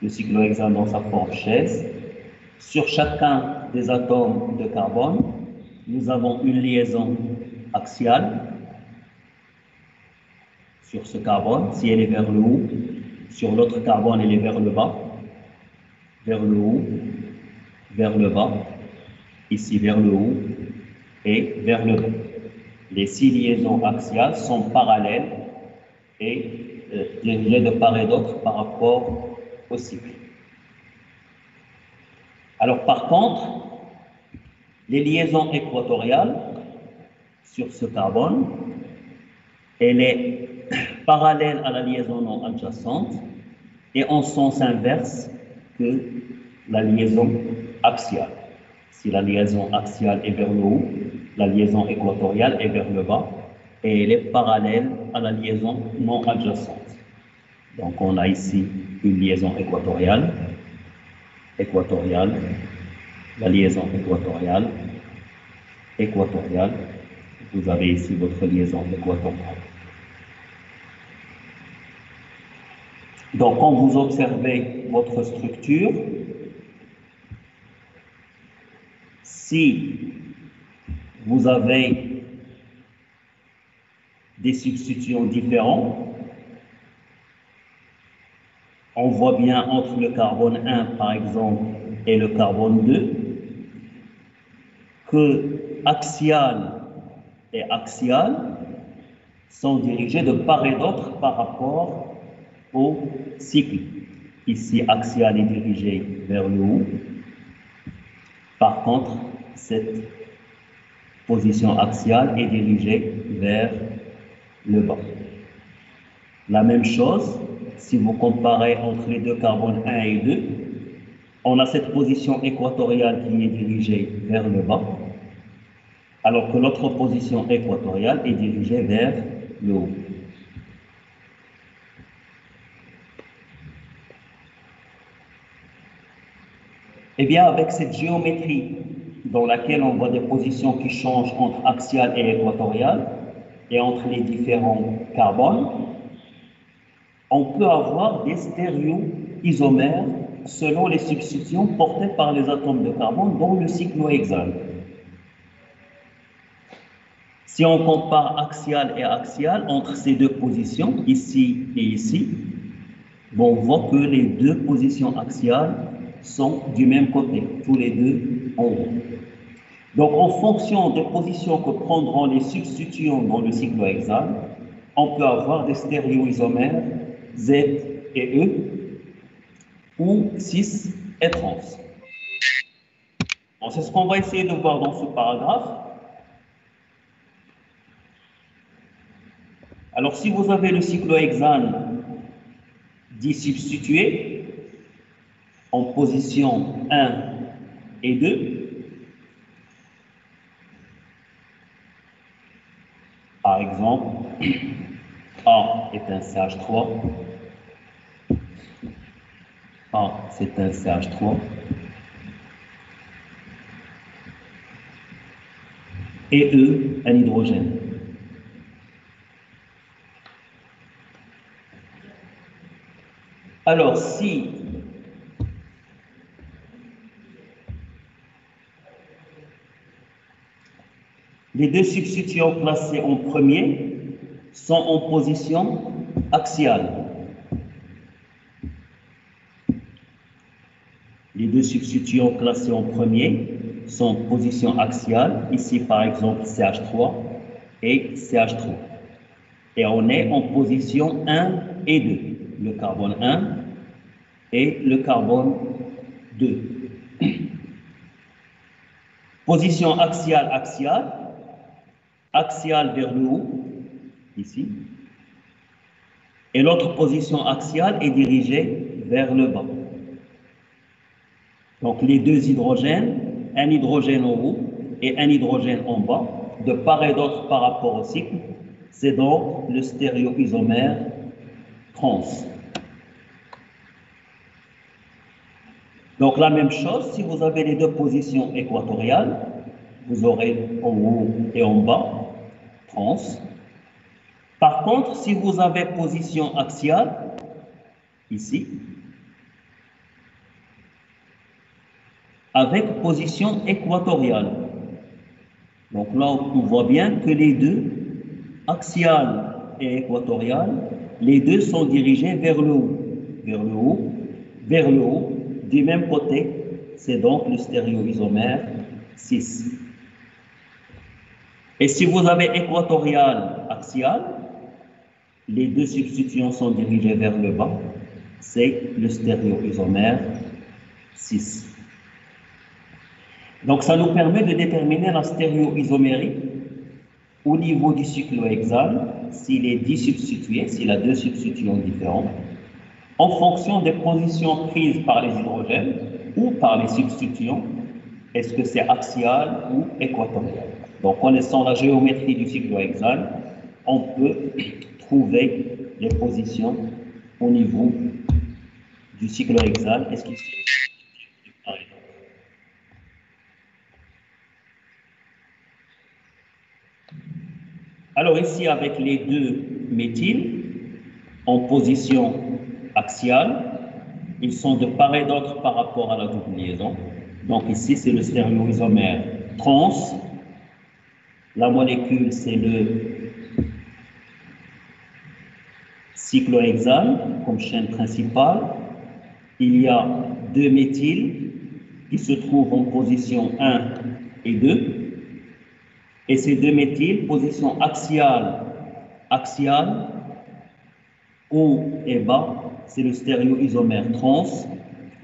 Le cyclohexane dans sa forme chaise. Sur chacun des atomes de carbone, nous avons une liaison axiale sur ce carbone, si elle est vers le haut. Sur l'autre carbone, elle est vers le bas, vers le haut, vers le bas, ici vers le haut et vers le bas. Les 6 liaisons axiales sont parallèles et dirigées de part et d'autre par rapport au cycle. Alors par contre, les liaisons équatoriales sur ce carbone, elle est parallèle à la liaison non adjacente et en sens inverse que la liaison axiale. Si la liaison axiale est vers le haut, la liaison équatoriale est vers le bas et elle est parallèle à la liaison non adjacente. Donc on a ici une liaison équatoriale, la liaison équatoriale, vous avez ici votre liaison équatoriale. Donc quand vous observez votre structure, si vous avez des substituants différents, on voit bien entre le carbone 1 par exemple et le carbone 2 que axial et axial sont dirigés de part et d'autre par rapport au cycle. Ici, axial est dirigé vers le haut. Par contre, cette position axiale est dirigée vers le bas. La même chose, si vous comparez entre les deux carbones 1 et 2, on a cette position équatoriale qui est dirigée vers le bas, alors que l'autre position équatoriale est dirigée vers le haut. Eh bien, avec cette géométrie dans laquelle on voit des positions qui changent entre axial et équatorial et entre les différents carbones, on peut avoir des stéréoisomères selon les substitutions portées par les atomes de carbone dans le cyclohexane. Si on compare axial et axial entre ces deux positions, ici et ici, bon, on voit que les deux positions axiales sont du même côté, tous les deux en haut. Donc, en fonction des positions que prendront les substituants dans le cyclohexane, on peut avoir des stéréoisomères Z et E ou 6 et trans. Bon, c'est ce qu'on va essayer de voir dans ce paragraphe. Alors, si vous avez le cyclohexane dit substitué en position 1 et 2, par exemple, A est un CH3, A c'est un CH3, et E un hydrogène. Alors, si les deux substituants classés en premier sont en position axiale, les deux substituants classés en premier sont en position axiale, ici par exemple CH3 et CH3. Et on est en position 1 et 2. Le carbone 1 et le carbone 2. Position axiale, axiale vers le haut, ici, et l'autre position axiale est dirigée vers le bas. Donc les deux hydrogènes, un hydrogène en haut et un hydrogène en bas, de part et d'autre par rapport au cycle, c'est donc le stéréoisomère trans. Donc la même chose, si vous avez les deux positions équatoriales, vous aurez en haut et en bas trans. Par contre, si vous avez position axiale, ici, avec position équatoriale. Donc là, on voit bien que les deux, axial et équatorial, les deux sont dirigés vers le haut, vers le haut, du même côté, c'est donc le stéréoisomère 6. Et si vous avez équatorial, axial, les deux substituants sont dirigés vers le bas, c'est le stéréoisomère 6. Donc ça nous permet de déterminer la stéréoisomérie au niveau du cyclohexane, s'il est disubstitué, s'il a deux substituants différents, en fonction des positions prises par les hydrogènes ou par les substituants, est-ce que c'est axial ou équatorial. Donc connaissant la géométrie du cyclohexane, on peut trouver les positions au niveau du cyclohexane. Est-ce qu'il Alors ici, avec les deux méthyles en position axiale, ils sont de part et d'autre par rapport à la double liaison. Donc ici, c'est le stéréoisomère trans. La molécule, c'est le cyclohexane comme chaîne principale. Il y a deux méthyles qui se trouvent en position 1 et 2. Et ces deux méthyles, position axiale, haut et bas, c'est le stéréoisomère trans.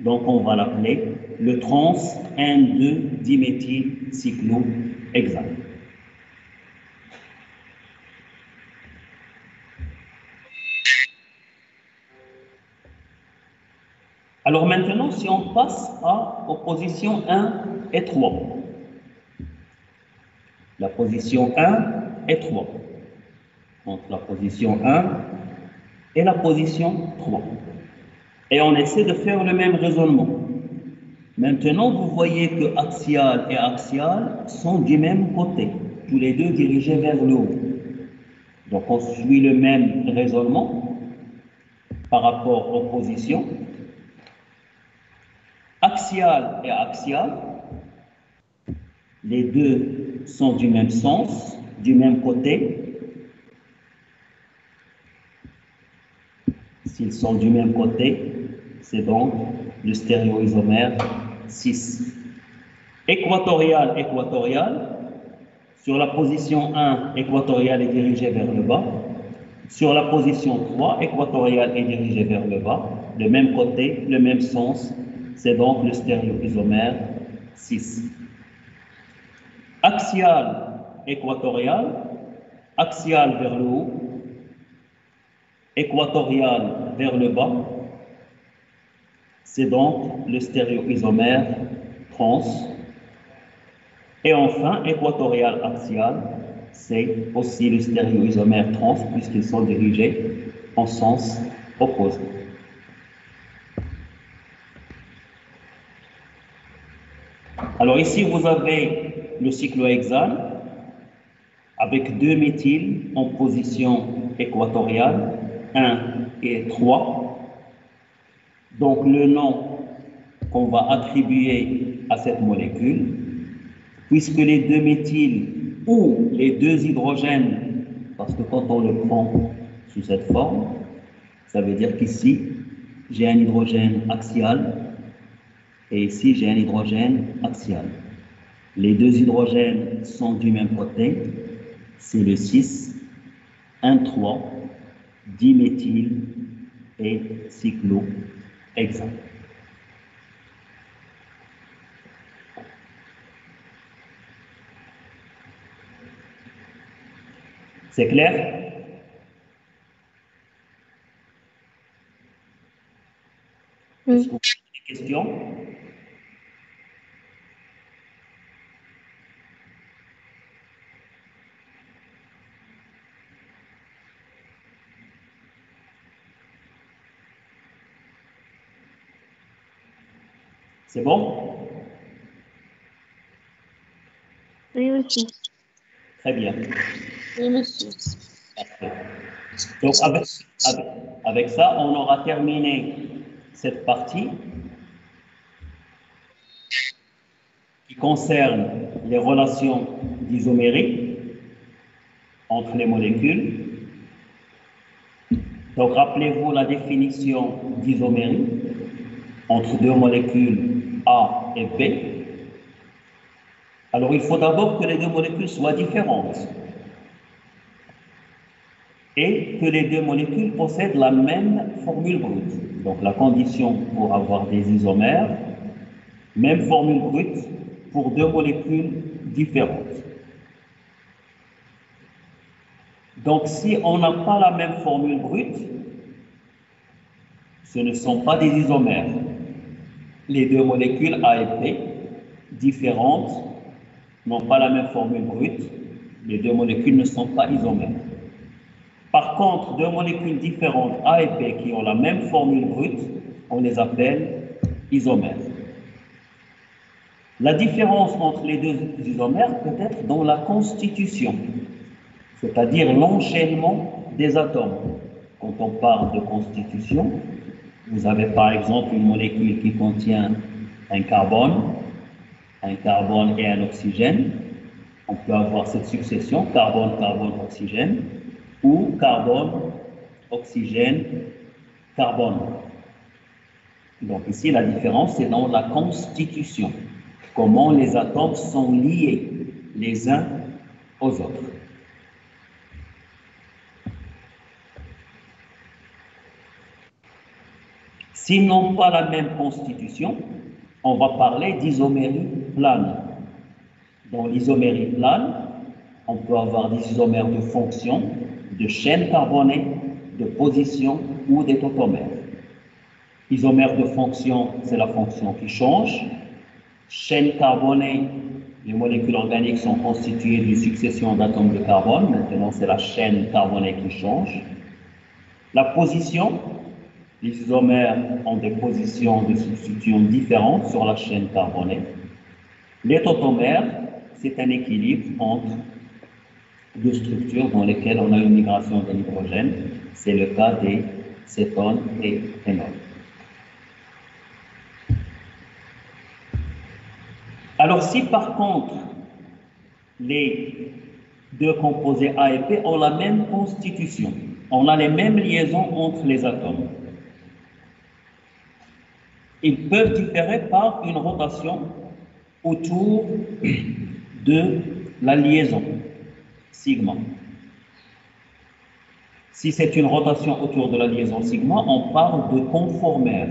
Donc on va l'appeler le trans 1,2-diméthyl cyclohexane. Alors maintenant, si on passe aux positions 1 et 3. La position 1 et 3. Donc la position 1 et la position 3. Et on essaie de faire le même raisonnement. Maintenant, vous voyez que axial et axial sont du même côté, tous les deux dirigés vers le haut. Donc on suit le même raisonnement par rapport aux positions. Axial et axial, les deux sont du même sens, du même côté. S'ils sont du même côté, c'est donc le stéréoisomère 6. Équatorial, équatorial, sur la position 1, équatorial est dirigé vers le bas. Sur la position 3, équatorial est dirigé vers le bas. Le même côté, le même sens, c'est donc le stéréoisomère 6. Axial, équatorial, axial vers le haut, équatorial vers le bas, c'est donc le stéréoisomère trans. Et enfin, équatorial axial, c'est aussi le stéréoisomère trans puisqu'ils sont dirigés en sens opposé. Alors ici, vous avez le cyclohexane avec deux méthyles en position équatoriale, 1 et 3. Donc le nom qu'on va attribuer à cette molécule, puisque les deux méthyles ou les deux hydrogènes, parce que quand on le prend sous cette forme, ça veut dire qu'ici, j'ai un hydrogène axial et ici, j'ai un hydrogène axial. Les deux hydrogènes sont du même côté, c'est le 6, 1,3, diméthyl et cyclohexane. C'est clair? Oui. Est-ce que vous avez des questions? C'est bon? Oui, monsieur. Très bien. Oui, monsieur. Parfait. Donc avec ça, on aura terminé cette partie qui concerne les relations d'isomérie entre les molécules. Donc rappelez-vous la définition d'isomérie entre deux molécules A et B. Alors il faut d'abord que les deux molécules soient différentes et que les deux molécules possèdent la même formule brute. Donc la condition pour avoir des isomères, même formule brute pour deux molécules différentes. Donc si on n'a pas la même formule brute, ce ne sont pas des isomères. Les deux molécules A et B, différentes, n'ont pas la même formule brute. Les deux molécules ne sont pas isomères. contre, deux molécules différentes A et B qui ont la même formule brute, on les appelle isomères. La différence entre les deux isomères peut être dans la constitution, c'est-à-dire l'enchaînement des atomes. Quand on parle de constitution, vous avez par exemple une molécule qui contient un carbone et un oxygène. On peut avoir cette succession, carbone, carbone, oxygène, ou carbone, oxygène, carbone. Donc ici, la différence, c'est dans la constitution. Comment les atomes sont liés les uns aux autres. S'ils n'ont pas la même constitution, on va parler d'isomérie plane. Dans l'isomérie plane, on peut avoir des isomères de fonction, de chaînes carbonées, de position ou des tautomères. Isomère de fonction, c'est la fonction qui change. Chaîne carbonée, les molécules organiques sont constituées d'une succession d'atomes de carbone. Maintenant, c'est la chaîne carbonée qui change. La position, les isomères ont des positions de substitution différentes sur la chaîne carbonée. Les tautomères, c'est un équilibre entre deux structures dans lesquelles on a une migration de l'hydrogène. C'est le cas des cétones et phénols. Alors, si par contre, les deux composés A et B ont la même constitution, on a les mêmes liaisons entre les atomes, ils peuvent différer par une rotation autour de la liaison sigma. Si c'est une rotation autour de la liaison sigma, on parle de conformère.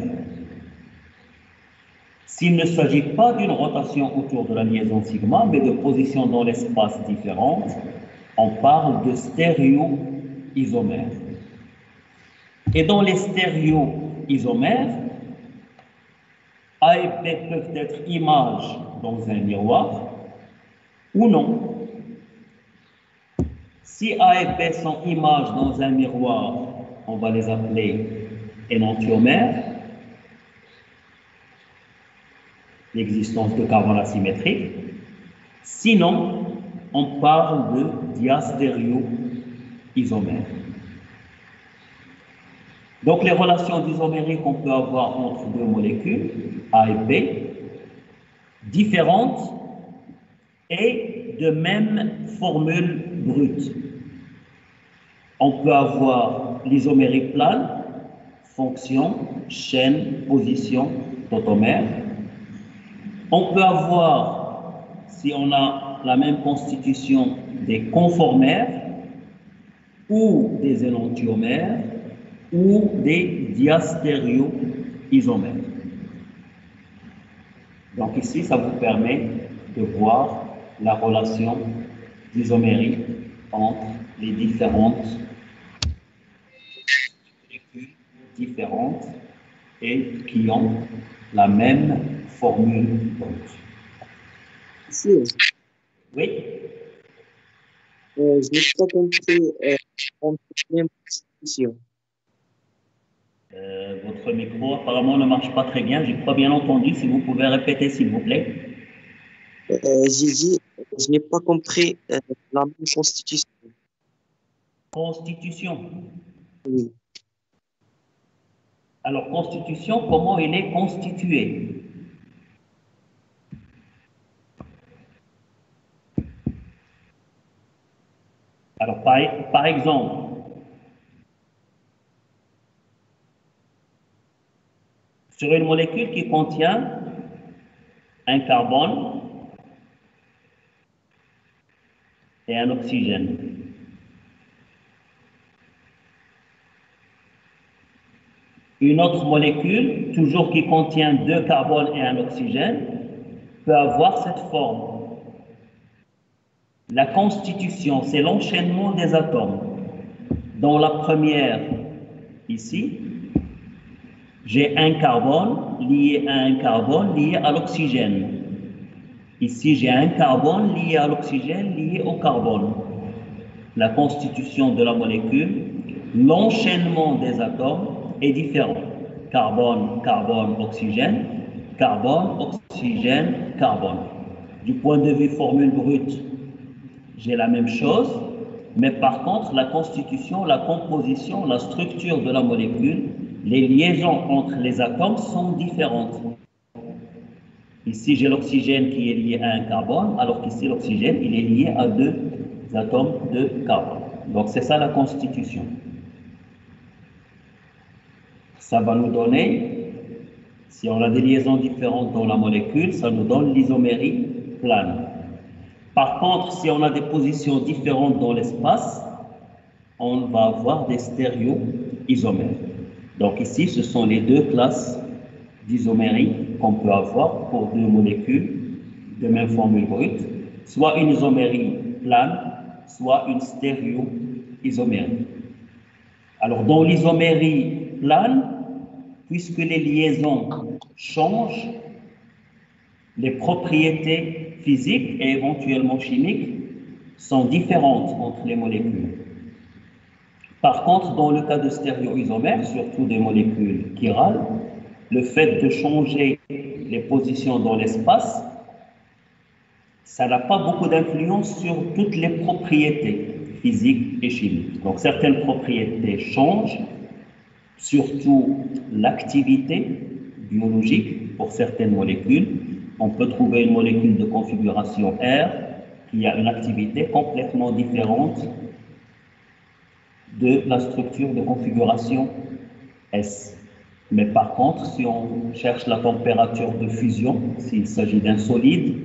S'il ne s'agit pas d'une rotation autour de la liaison sigma, mais de positions dans l'espace différentes, on parle de stéréoisomères. Et dans les stéréoisomères, A et B peuvent être images dans un miroir ou non. Si A et B sont images dans un miroir, on va les appeler énantiomères. L'existence de carbone asymétrique. Sinon, on parle de diastéréoisomères. Donc, les relations d'isomérie qu'on peut avoir entre deux molécules, A et B, différentes et de même formule brute. On peut avoir l'isomérie plane, fonction, chaîne, position, tautomère. On peut avoir, si on a la même constitution, des conformères ou des énantiomères ou des diastéréoisomères. Donc ici, ça vous permet de voir la relation d'isomérie entre les différentes molécules différentes et qui ont la même formule brute. Ici, Oui? je n'ai pas compris entre les mêmes constitutions. Votre micro apparemment ne marche pas très bien. J'ai pas bien entendu. Si vous pouvez répéter, s'il vous plaît. J'ai dit, je n'ai pas compris la même constitution. Constitution. Oui. Alors, constitution, comment il est constitué? Alors, par exemple, sur une molécule qui contient un carbone et un oxygène. Une autre molécule, toujours qui contient deux carbones et un oxygène, peut avoir cette forme. La constitution, c'est l'enchaînement des atomes. Dans la première, ici, j'ai un carbone lié à un carbone lié à l'oxygène. Ici, j'ai un carbone lié à l'oxygène lié au carbone. La constitution de la molécule l'enchaînement des atomes est différent. Carbone, carbone, oxygène, carbone, oxygène, carbone. Du point de vue formule brute, j'ai la même chose, mais par contre, la constitution, la composition, la structure de la molécule, les liaisons entre les atomes sont différentes. Ici, j'ai l'oxygène qui est lié à un carbone, alors qu'ici, l'oxygène, il est lié à 2 atomes de carbone. Donc, c'est ça la constitution. Ça va nous donner, si on a des liaisons différentes dans la molécule, ça nous donne l'isomérie plane. Par contre, si on a des positions différentes dans l'espace, on va avoir des stéréoisomères. Donc ici, ce sont les 2 classes d'isomérie qu'on peut avoir pour 2 molécules de même formule brute, soit une isomérie plane, soit une stéréoisomérie. Alors dans l'isomérie plane, puisque les liaisons changent, les propriétés physiques et éventuellement chimiques sont différentes entre les molécules. Par contre, dans le cas de stéréoisomères, surtout des molécules chirales, le fait de changer les positions dans l'espace, ça n'a pas beaucoup d'influence sur toutes les propriétés physiques et chimiques. Donc certaines propriétés changent, surtout l'activité biologique pour certaines molécules. On peut trouver une molécule de configuration R qui a une activité complètement différente de la structure de configuration S. Mais par contre, si on cherche la température de fusion, s'il s'agit d'un solide,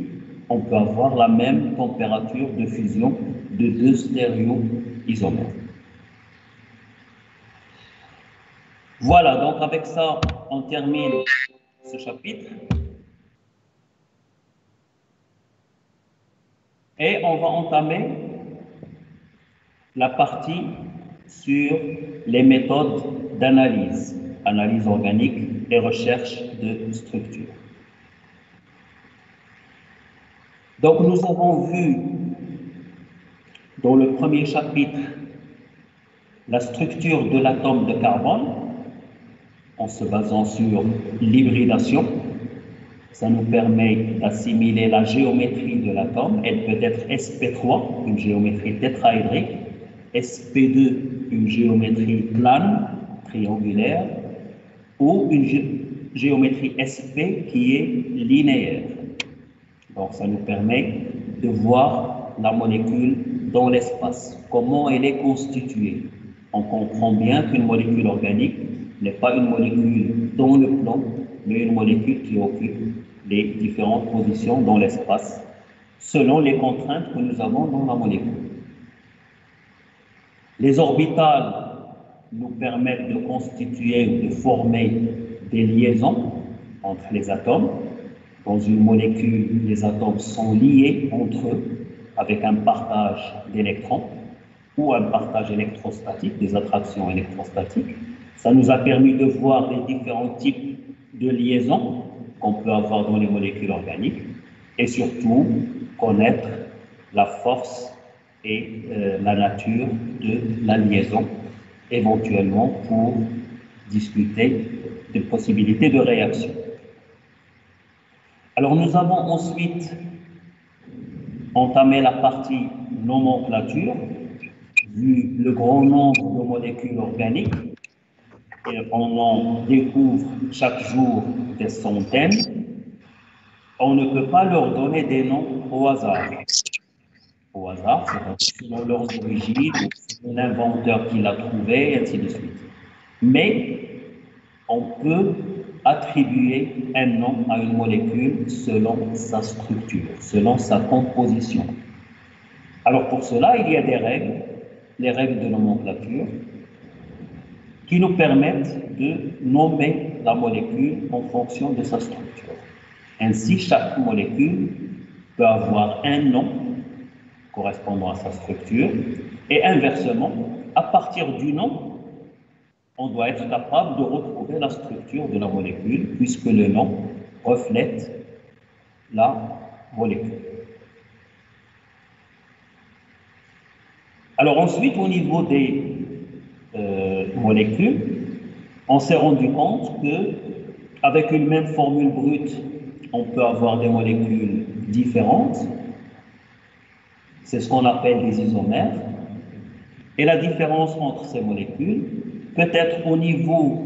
on peut avoir la même température de fusion de 2 stéréoisomères. Voilà, donc avec ça, on termine ce chapitre. Et on va entamer la partie sur les méthodes d'analyse, analyse organique et recherche de structure. Donc nous avons vu dans le premier chapitre la structure de l'atome de carbone en se basant sur l'hybridation. Ça nous permet d'assimiler la géométrie de l'atome. Elle peut être sp3, une géométrie tétraédrique, sp2, une géométrie plane, triangulaire, ou une géométrie sp qui est linéaire. Donc ça nous permet de voir la molécule dans l'espace, comment elle est constituée. On comprend bien qu'une molécule organique n'est pas une molécule dans le plan, mais une molécule qui occupe les différentes positions dans l'espace, selon les contraintes que nous avons dans la molécule. Les orbitales nous permettent de constituer ou de former des liaisons entre les atomes. Dans une molécule, les atomes sont liés entre eux avec un partage d'électrons ou un partage électrostatique, des attractions électrostatiques. Ça nous a permis de voir les différents types de liaisons qu'on peut avoir dans les molécules organiques et surtout connaître la force et la nature de la liaison, éventuellement pour discuter des possibilités de réaction. Alors nous avons ensuite entamé la partie nomenclature, vu le grand nombre de molécules organiques, et on en découvre chaque jour des centaines. On ne peut pas leur donner des noms au hasard. Au hasard, c'est selon leurs origines, selon l'inventeur qui l'a trouvé, et ainsi de suite. Mais on peut attribuer un nom à une molécule selon sa structure, selon sa composition. Alors pour cela, il y a des règles, les règles de nomenclature, qui nous permettent de nommer la molécule en fonction de sa structure. Ainsi, chaque molécule peut avoir un nom correspondant à sa structure, et inversement, à partir du nom, on doit être capable de retrouver la structure de la molécule, puisque le nom reflète la molécule. Alors ensuite, au niveau des molécules, on s'est rendu compte que avec une même formule brute, on peut avoir des molécules différentes. C'est ce qu'on appelle des isomères. Et la différence entre ces molécules peut être au niveau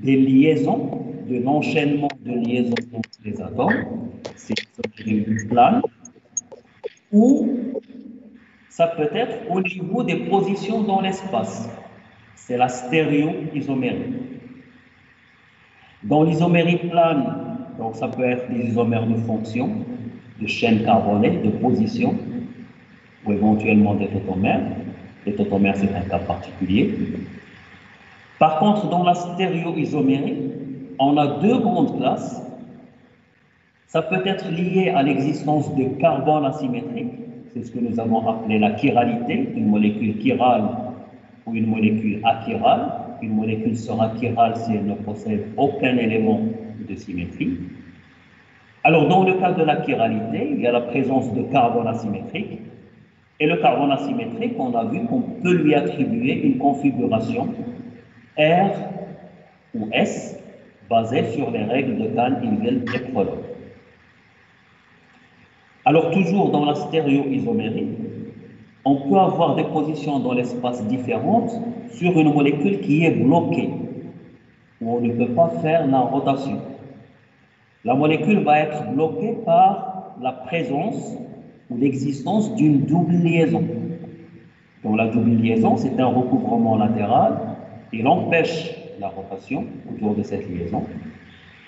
des liaisons, de l'enchaînement de liaisons entre les atomes, c'est une plane, ou ça peut être au niveau des positions dans l'espace. C'est la stéréoisomérie. Dans l'isomérie plane, donc ça peut être des isomères de fonction, de chaînes carbonées, de position, ou éventuellement des tautomères. Les tautomères, c'est un cas particulier. Par contre, dans la stéréoisomérie, on a deux grandes classes. Ça peut être lié à l'existence de carbone asymétrique, c'est ce que nous avons appelé la chiralité, une molécule chirale ou une molécule achirale. Une molécule sera chirale si elle ne possède aucun élément de symétrie. Alors, dans le cas de la chiralité, il y a la présence de carbone asymétrique. Et le carbone asymétrique, on a vu qu'on peut lui attribuer une configuration R ou S basée sur les règles de Kahn, Engel et Prolog. Alors, toujours dans la stéréoisomérie, on peut avoir des positions dans l'espace différentes sur une molécule qui est bloquée, où on ne peut pas faire la rotation. La molécule va être bloquée par la présence ou l'existence d'une double liaison. Donc la double liaison, c'est un recouvrement latéral, il empêche la rotation autour de cette liaison.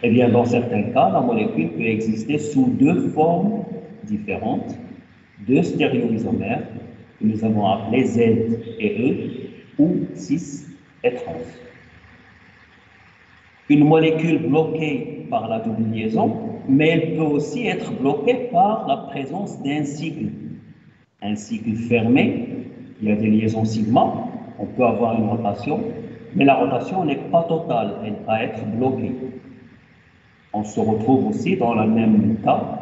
Eh bien, dans certains cas, la molécule peut exister sous deux formes différentes, deux stéréoisomères, que nous avons appelés Z et E, ou cis et trans. Une molécule bloquée par la double liaison, mais elle peut aussi être bloquée par la présence d'un cycle. Un cycle fermé, il y a des liaisons sigma, on peut avoir une rotation, mais la rotation n'est pas totale, elle va être bloquée. On se retrouve aussi dans le même cas,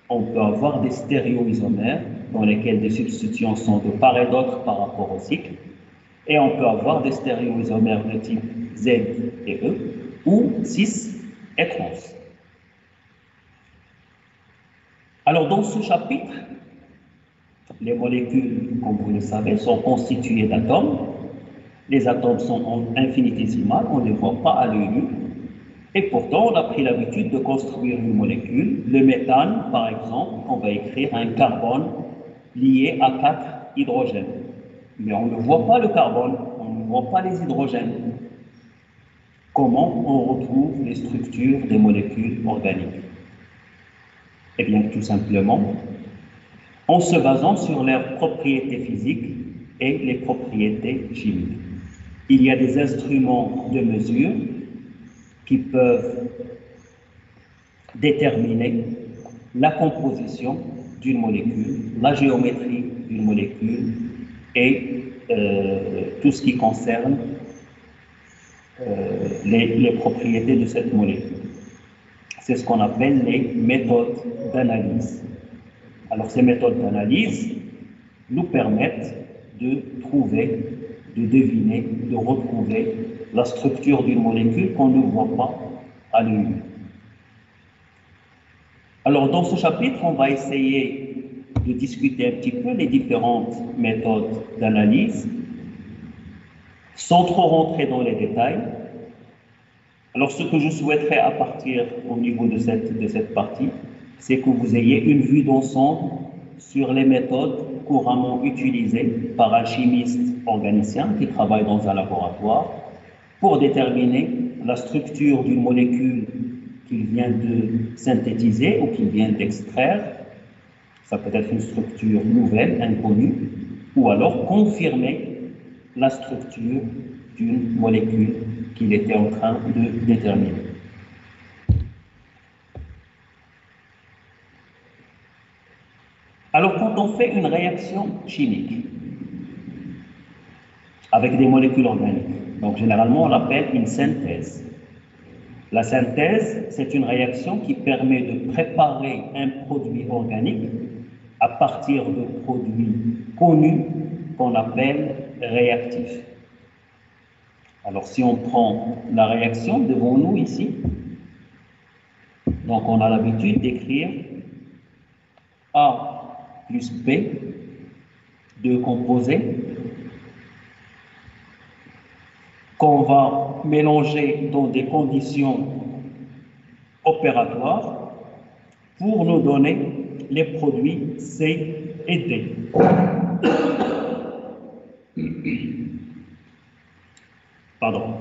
on peut avoir des stéréoisomères dans lesquels des substitutions sont de part et d'autre par rapport au cycle, et on peut avoir des stéréoisomères de type Z et E, ou cis et trans. Alors dans ce chapitre, les molécules, comme vous le savez, sont constituées d'atomes. Les atomes sont infinitésimales, on ne les voit pas à l'œil nu, et pourtant on a pris l'habitude de construire une molécule. Le méthane, par exemple, on va écrire un carbone lié à 4 hydrogènes. Mais on ne voit pas le carbone, on ne voit pas les hydrogènes. Comment on retrouve les structures des molécules organiques? Eh bien, tout simplement, en se basant sur leurs propriétés physiques et les propriétés chimiques. Il y a des instruments de mesure qui peuvent déterminer la composition d'une molécule, la géométrie d'une molécule et tout ce qui concerne les propriétés de cette molécule. C'est ce qu'on appelle les méthodes d'analyse. Alors ces méthodes d'analyse nous permettent de trouver, de deviner, de retrouver la structure d'une molécule qu'on ne voit pas à l'œil nu. Alors dans ce chapitre, on va essayer de discuter un petit peu les différentes méthodes d'analyse sans trop rentrer dans les détails. Alors ce que je souhaiterais à partir au niveau de cette partie, c'est que vous ayez une vue d'ensemble sur les méthodes couramment utilisées par un chimiste organicien qui travaille dans un laboratoire pour déterminer la structure d'une molécule qu'il vient de synthétiser ou qu'il vient d'extraire. Ça peut être une structure nouvelle, inconnue, ou alors confirmer la structure d'une molécule qu'il était en train de déterminer. Alors, quand on fait une réaction chimique avec des molécules organiques, donc généralement on l'appelle une synthèse. La synthèse, c'est une réaction qui permet de préparer un produit organique à partir de produits connus qu'on appelle réactifs. Alors, si on prend la réaction devant nous ici, donc on a l'habitude d'écrire A plus B, deux composés, qu'on va mélanger dans des conditions opératoires pour nous donner les produits C et D. Pardon.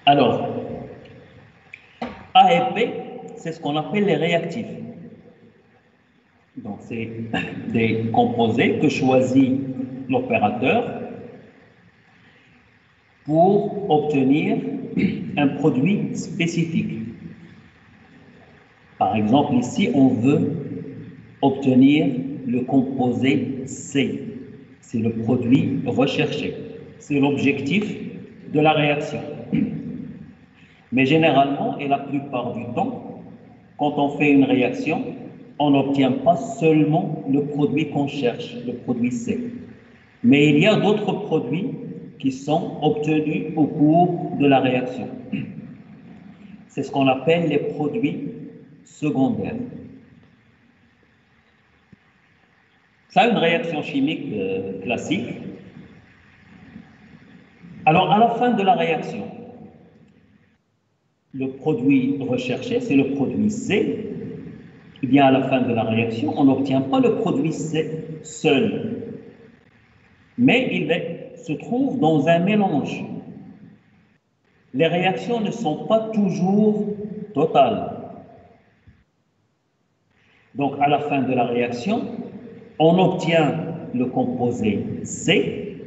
Alors, A et B, c'est ce qu'on appelle les réactifs. Donc, c'est des composés que choisit l'opérateur pour obtenir un produit spécifique. Par exemple, ici, on veut obtenir le composé C. C'est le produit recherché. C'est l'objectif de la réaction. Mais généralement, et la plupart du temps, quand on fait une réaction, on n'obtient pas seulement le produit qu'on cherche, le produit C. Mais il y a d'autres produits qui sont obtenus au cours de la réaction. C'est ce qu'on appelle les produits secondaires. Ça, une réaction chimique classique. Alors, à la fin de la réaction, le produit recherché, c'est le produit C. Eh bien, à la fin de la réaction, on n'obtient pas le produit C seul, mais il se trouve dans un mélange. Les réactions ne sont pas toujours totales. Donc, à la fin de la réaction, on obtient le composé C,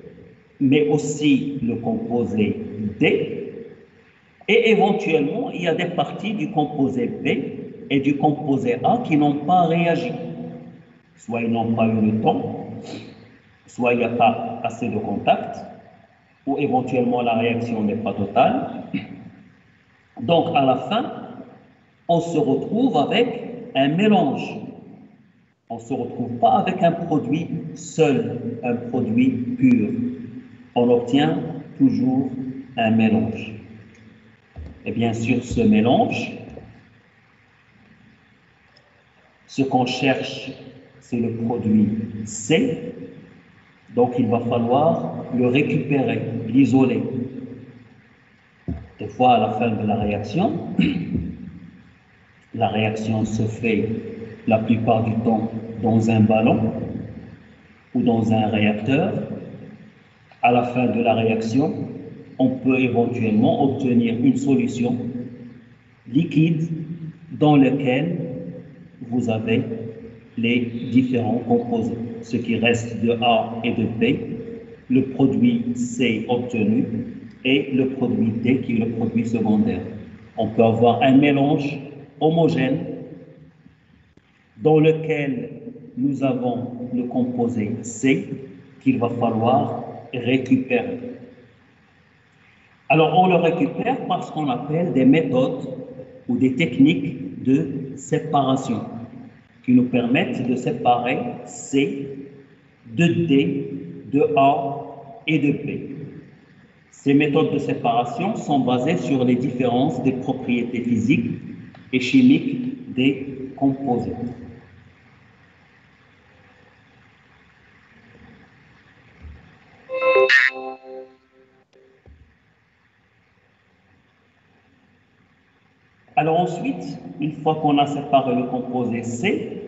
mais aussi le composé D, et éventuellement, il y a des parties du composé B et du composé A qui n'ont pas réagi. Soit ils n'ont pas eu le temps, soit il n'y a pas assez de contact, ou éventuellement la réaction n'est pas totale. Donc, à la fin, on se retrouve avec un mélange. On ne se retrouve pas avec un produit seul, un produit pur. On obtient toujours un mélange. Et bien sûr, ce mélange, ce qu'on cherche, c'est le produit C. Donc, il va falloir le récupérer, l'isoler. Des fois, à la fin de la réaction se fait la plupart du temps dans un ballon ou dans un réacteur. À la fin de la réaction, on peut éventuellement obtenir une solution liquide dans laquelle vous avez les différents composés. Ce qui reste de A et de B, le produit C obtenu et le produit D qui est le produit secondaire. On peut avoir un mélange homogène dans lequel nous avons le composé C qu'il va falloir récupérer. Alors, on le récupère par ce qu'on appelle des méthodes ou des techniques de séparation qui nous permettent de séparer C de D, de A et de B. Ces méthodes de séparation sont basées sur les différences des propriétés physiques et chimiques des composés. Alors ensuite, une fois qu'on a séparé le composé C,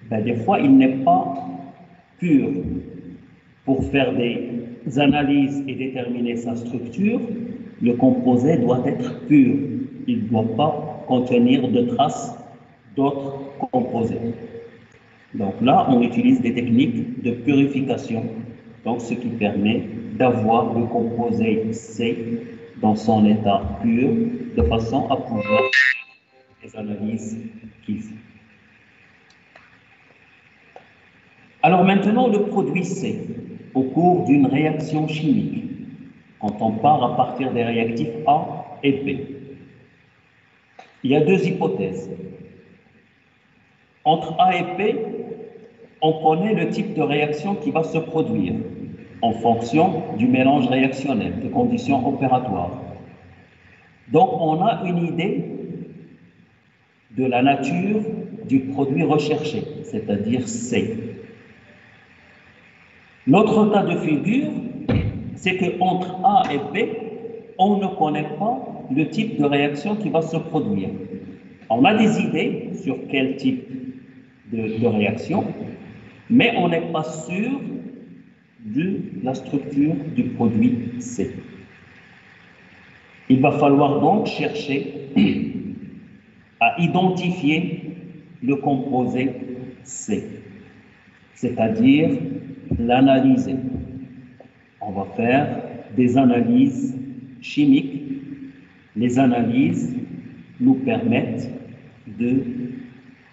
des fois il n'est pas pur. Pour faire des analyses et déterminer sa structure, le composé doit être pur. Il ne doit pas contenir de traces d'autres composés. Donc là, on utilise des techniques de purification, donc ce qui permet d'avoir le composé C dans son état pur, de façon à pouvoir faire les analyses qu'il faut. Alors maintenant, le produit C, au cours d'une réaction chimique, quand on part à partir des réactifs A et B. Il y a deux hypothèses. Entre A et B, on connaît le type de réaction qui va se produire. en fonction du mélange réactionnel, des conditions opératoires. Donc, on a une idée de la nature du produit recherché, c'est-à-dire C. L'autre cas de figure, c'est qu'entre A et B, on ne connaît pas le type de réaction qui va se produire. On a des idées sur quel type de réaction, mais on n'est pas sûr de la structure du produit C. Il va falloir donc chercher à identifier le composé C, c'est-à-dire l'analyser. On va faire des analyses chimiques. Les analyses nous permettent de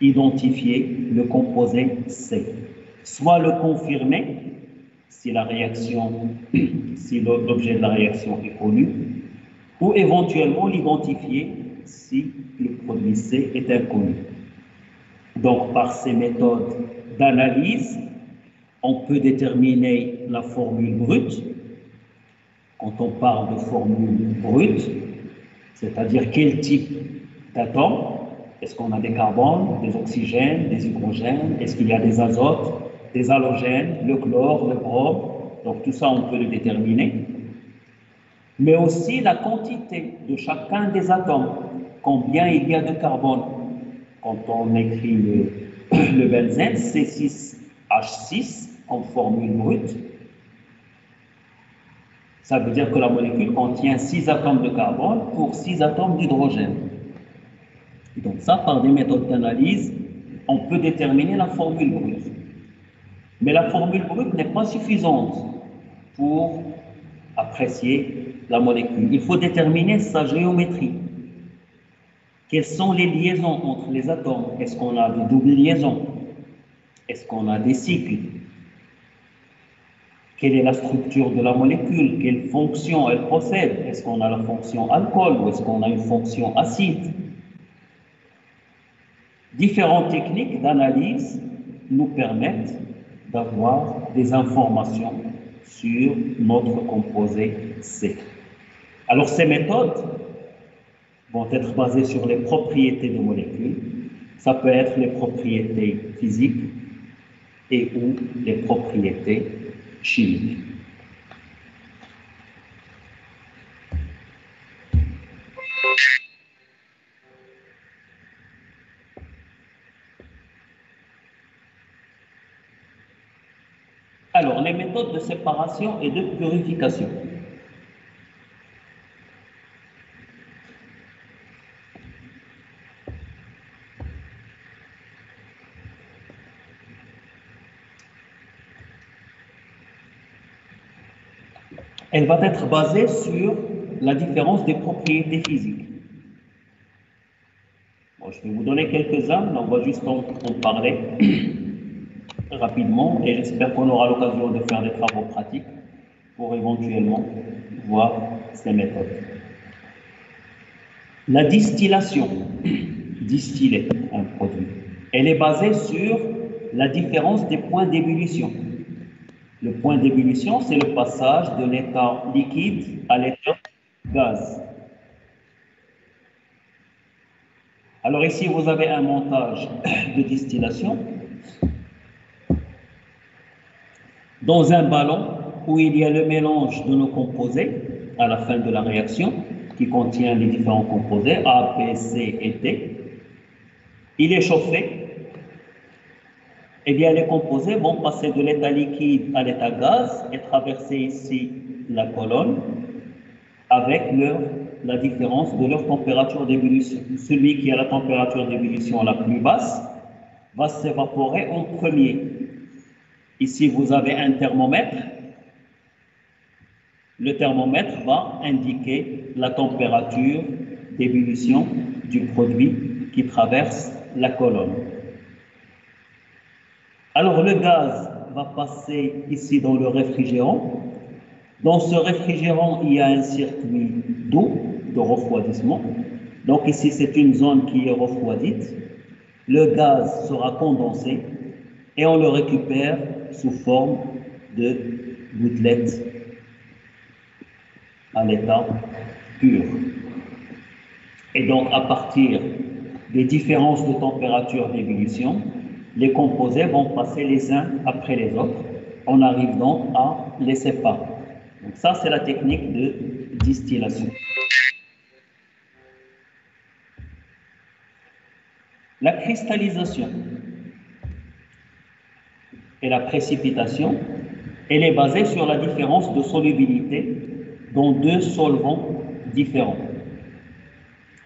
identifier le composé C, soit le confirmer si la réaction, si l'objet de la réaction est connu, ou éventuellement l'identifier si le produit C est inconnu. Donc, par ces méthodes d'analyse, on peut déterminer la formule brute. Quand on parle de formule brute, c'est-à-dire quel type d'atomes, est-ce qu'on a des carbones, des oxygènes, des hydrogènes, est-ce qu'il y a des azotes, des halogènes, le chlore, le brome, donc tout ça on peut le déterminer. Mais aussi la quantité de chacun des atomes, combien il y a de carbone. Quand on écrit le benzène, C6H6 en formule brute, ça veut dire que la molécule contient 6 atomes de carbone pour 6 atomes d'hydrogène. Donc ça, par des méthodes d'analyse, on peut déterminer la formule brute. Mais la formule brute n'est pas suffisante pour apprécier la molécule. Il faut déterminer sa géométrie. Quelles sont les liaisons entre les atomes? Est-ce qu'on a de doubles liaisons? Est-ce qu'on a des cycles? Quelle est la structure de la molécule? Quelle fonction elle possède? Est-ce qu'on a la fonction alcool ou est-ce qu'on a une fonction acide? Différentes techniques d'analyse nous permettent d'avoir des informations sur notre composé C. Alors ces méthodes vont être basées sur les propriétés de molécules. Ça peut être les propriétés physiques et ou les propriétés chimiques. Alors, les méthodes de séparation et de purification. Elle va être basée sur la différence des propriétés physiques. Bon, je vais vous donner quelques-uns, on va juste en parler rapidement et j'espère qu'on aura l'occasion de faire des travaux pratiques pour éventuellement voir ces méthodes. La distillation, distiller un produit, elle est basée sur la différence des points d'ébullition. Le point d'ébullition, c'est le passage de l'état liquide à l'état gaz. Alors ici, vous avez un montage de distillation dans un ballon où il y a le mélange de nos composés à la fin de la réaction qui contient les différents composés A, B, C et D. Il est chauffé. Eh bien, les composés vont passer de l'état liquide à l'état gaz et traverser ici la colonne avec la différence de leur température d'ébullition. Celui qui a la température d'ébullition la plus basse va s'évaporer en premier. Ici, vous avez un thermomètre. Le thermomètre va indiquer la température d'ébullition du produit qui traverse la colonne. Alors, le gaz va passer ici dans le réfrigérant. Dans ce réfrigérant, il y a un circuit d'eau, de refroidissement. Donc ici, c'est une zone qui est refroidite. Le gaz sera condensé et on le récupère sous forme de gouttelettes à l'état pur. Et donc, à partir des différences de température d'ébullition, les composés vont passer les uns après les autres. On arrive donc à les séparer. Donc ça, c'est la technique de distillation. La cristallisation et la précipitation, elle est basée sur la différence de solubilité dans deux solvants différents.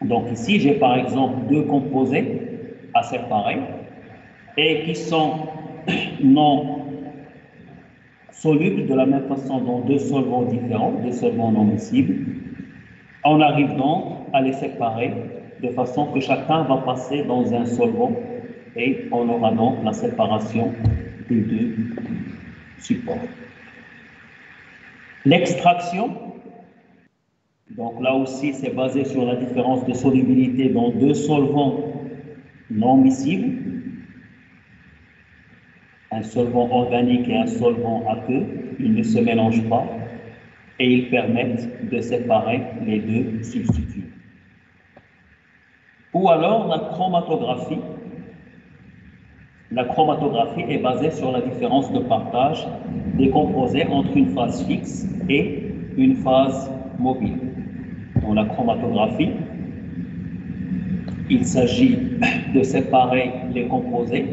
Donc ici, j'ai par exemple deux composés à séparer et qui sont non solubles de la même façon dans deux solvants différents, deux solvants non miscibles. On arrive donc à les séparer de façon que chacun va passer dans un solvant et on aura donc la séparation des deux supports. L'extraction, donc là aussi c'est basé sur la différence de solubilité dans deux solvants non miscibles, un solvant organique et un solvant aqueux, ils ne se mélangent pas et ils permettent de séparer les deux substituts. Ou alors la chromatographie. La chromatographie est basée sur la différence de partage des composés entre une phase fixe et une phase mobile. Dans la chromatographie, il s'agit de séparer les composés,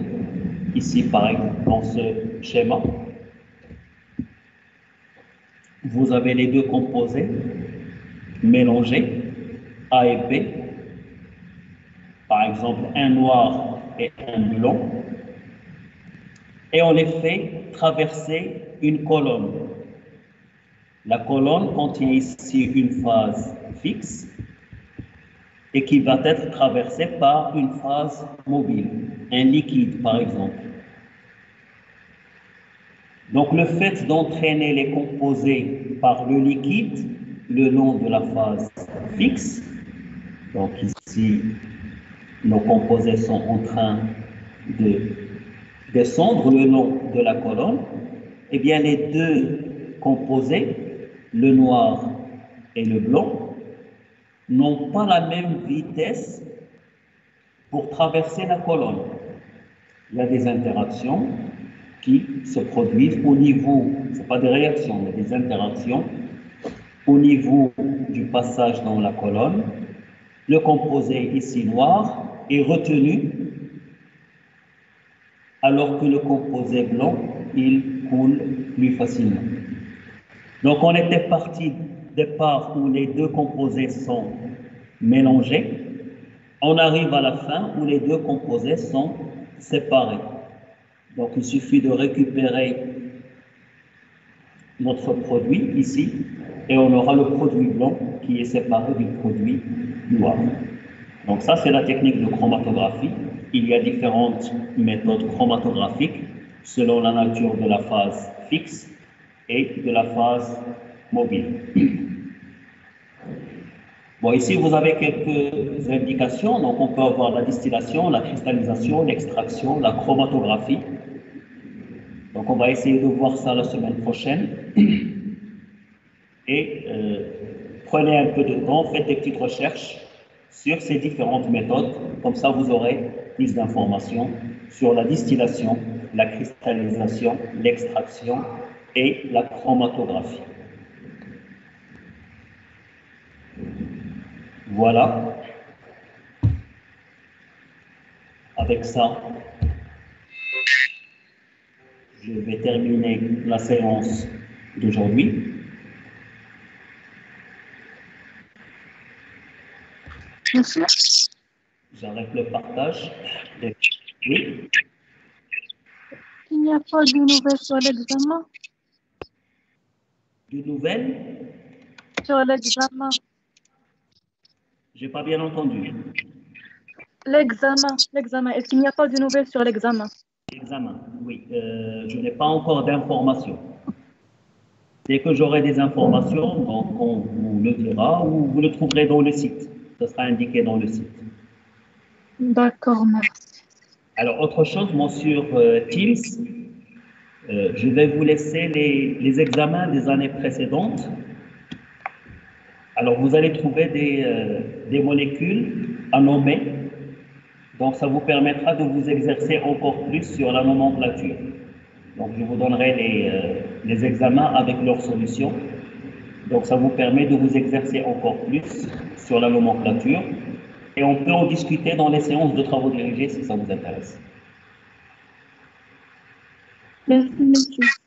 ici par exemple dans ce schéma. Vous avez les deux composés mélangés, A et B, par exemple un noir et un blanc, et on les fait traverser une colonne. La colonne contient ici une phase fixe et qui va être traversée par une phase mobile, un liquide par exemple. Donc le fait d'entraîner les composés par le liquide le long de la phase fixe, donc ici nos composés sont en train de descendre le long de la colonne, eh bien les deux composés, le noir et le blanc, n'ont pas la même vitesse pour traverser la colonne. Il y a des interactions qui se produisent au niveau, ce n'est pas des réactions, mais des interactions au niveau du passage dans la colonne. Le composé ici noir est retenu alors que le composé blanc, il coule plus facilement. Donc on était parti des parts où les deux composés sont mélangés. On arrive à la fin où les deux composés sont séparés. Donc il suffit de récupérer notre produit ici et on aura le produit blanc qui est séparé du produit noir. Donc ça c'est la technique de chromatographie. Il y a différentes méthodes chromatographiques selon la nature de la phase fixe et de la phase mobile. Bon, ici vous avez quelques indications. Donc on peut avoir la distillation, la cristallisation, l'extraction, la chromatographie. Donc on va essayer de voir ça la semaine prochaine. Et prenez un peu de temps, faites des petites recherches sur ces différentes méthodes. Comme ça vous aurez plus d'informations sur la distillation, la cristallisation, l'extraction et la chromatographie. Voilà. Avec ça, je vais terminer la séance d'aujourd'hui. Monsieur, J'arrête le partage. Oui. il n'y a pas de nouvelles sur l'examen. De nouvelles? Sur l'examen. J'ai pas bien entendu. L'examen. Est-ce qu'il n'y a pas de nouvelles sur l'examen? Examen, oui. Je n'ai pas encore d'informations. Dès que j'aurai des informations, donc on vous le dira ou vous le trouverez dans le site. Ça sera indiqué dans le site. D'accord, merci. Alors, autre chose, moi sur Teams, Je vais vous laisser les examens des années précédentes. Alors, vous allez trouver des molécules à nommer. Donc, ça vous permettra de vous exercer encore plus sur la nomenclature. Donc, je vous donnerai les examens avec leurs solutions. Donc, ça vous permet de vous exercer encore plus sur la nomenclature. Et on peut en discuter dans les séances de travaux dirigés si ça vous intéresse. Merci, monsieur.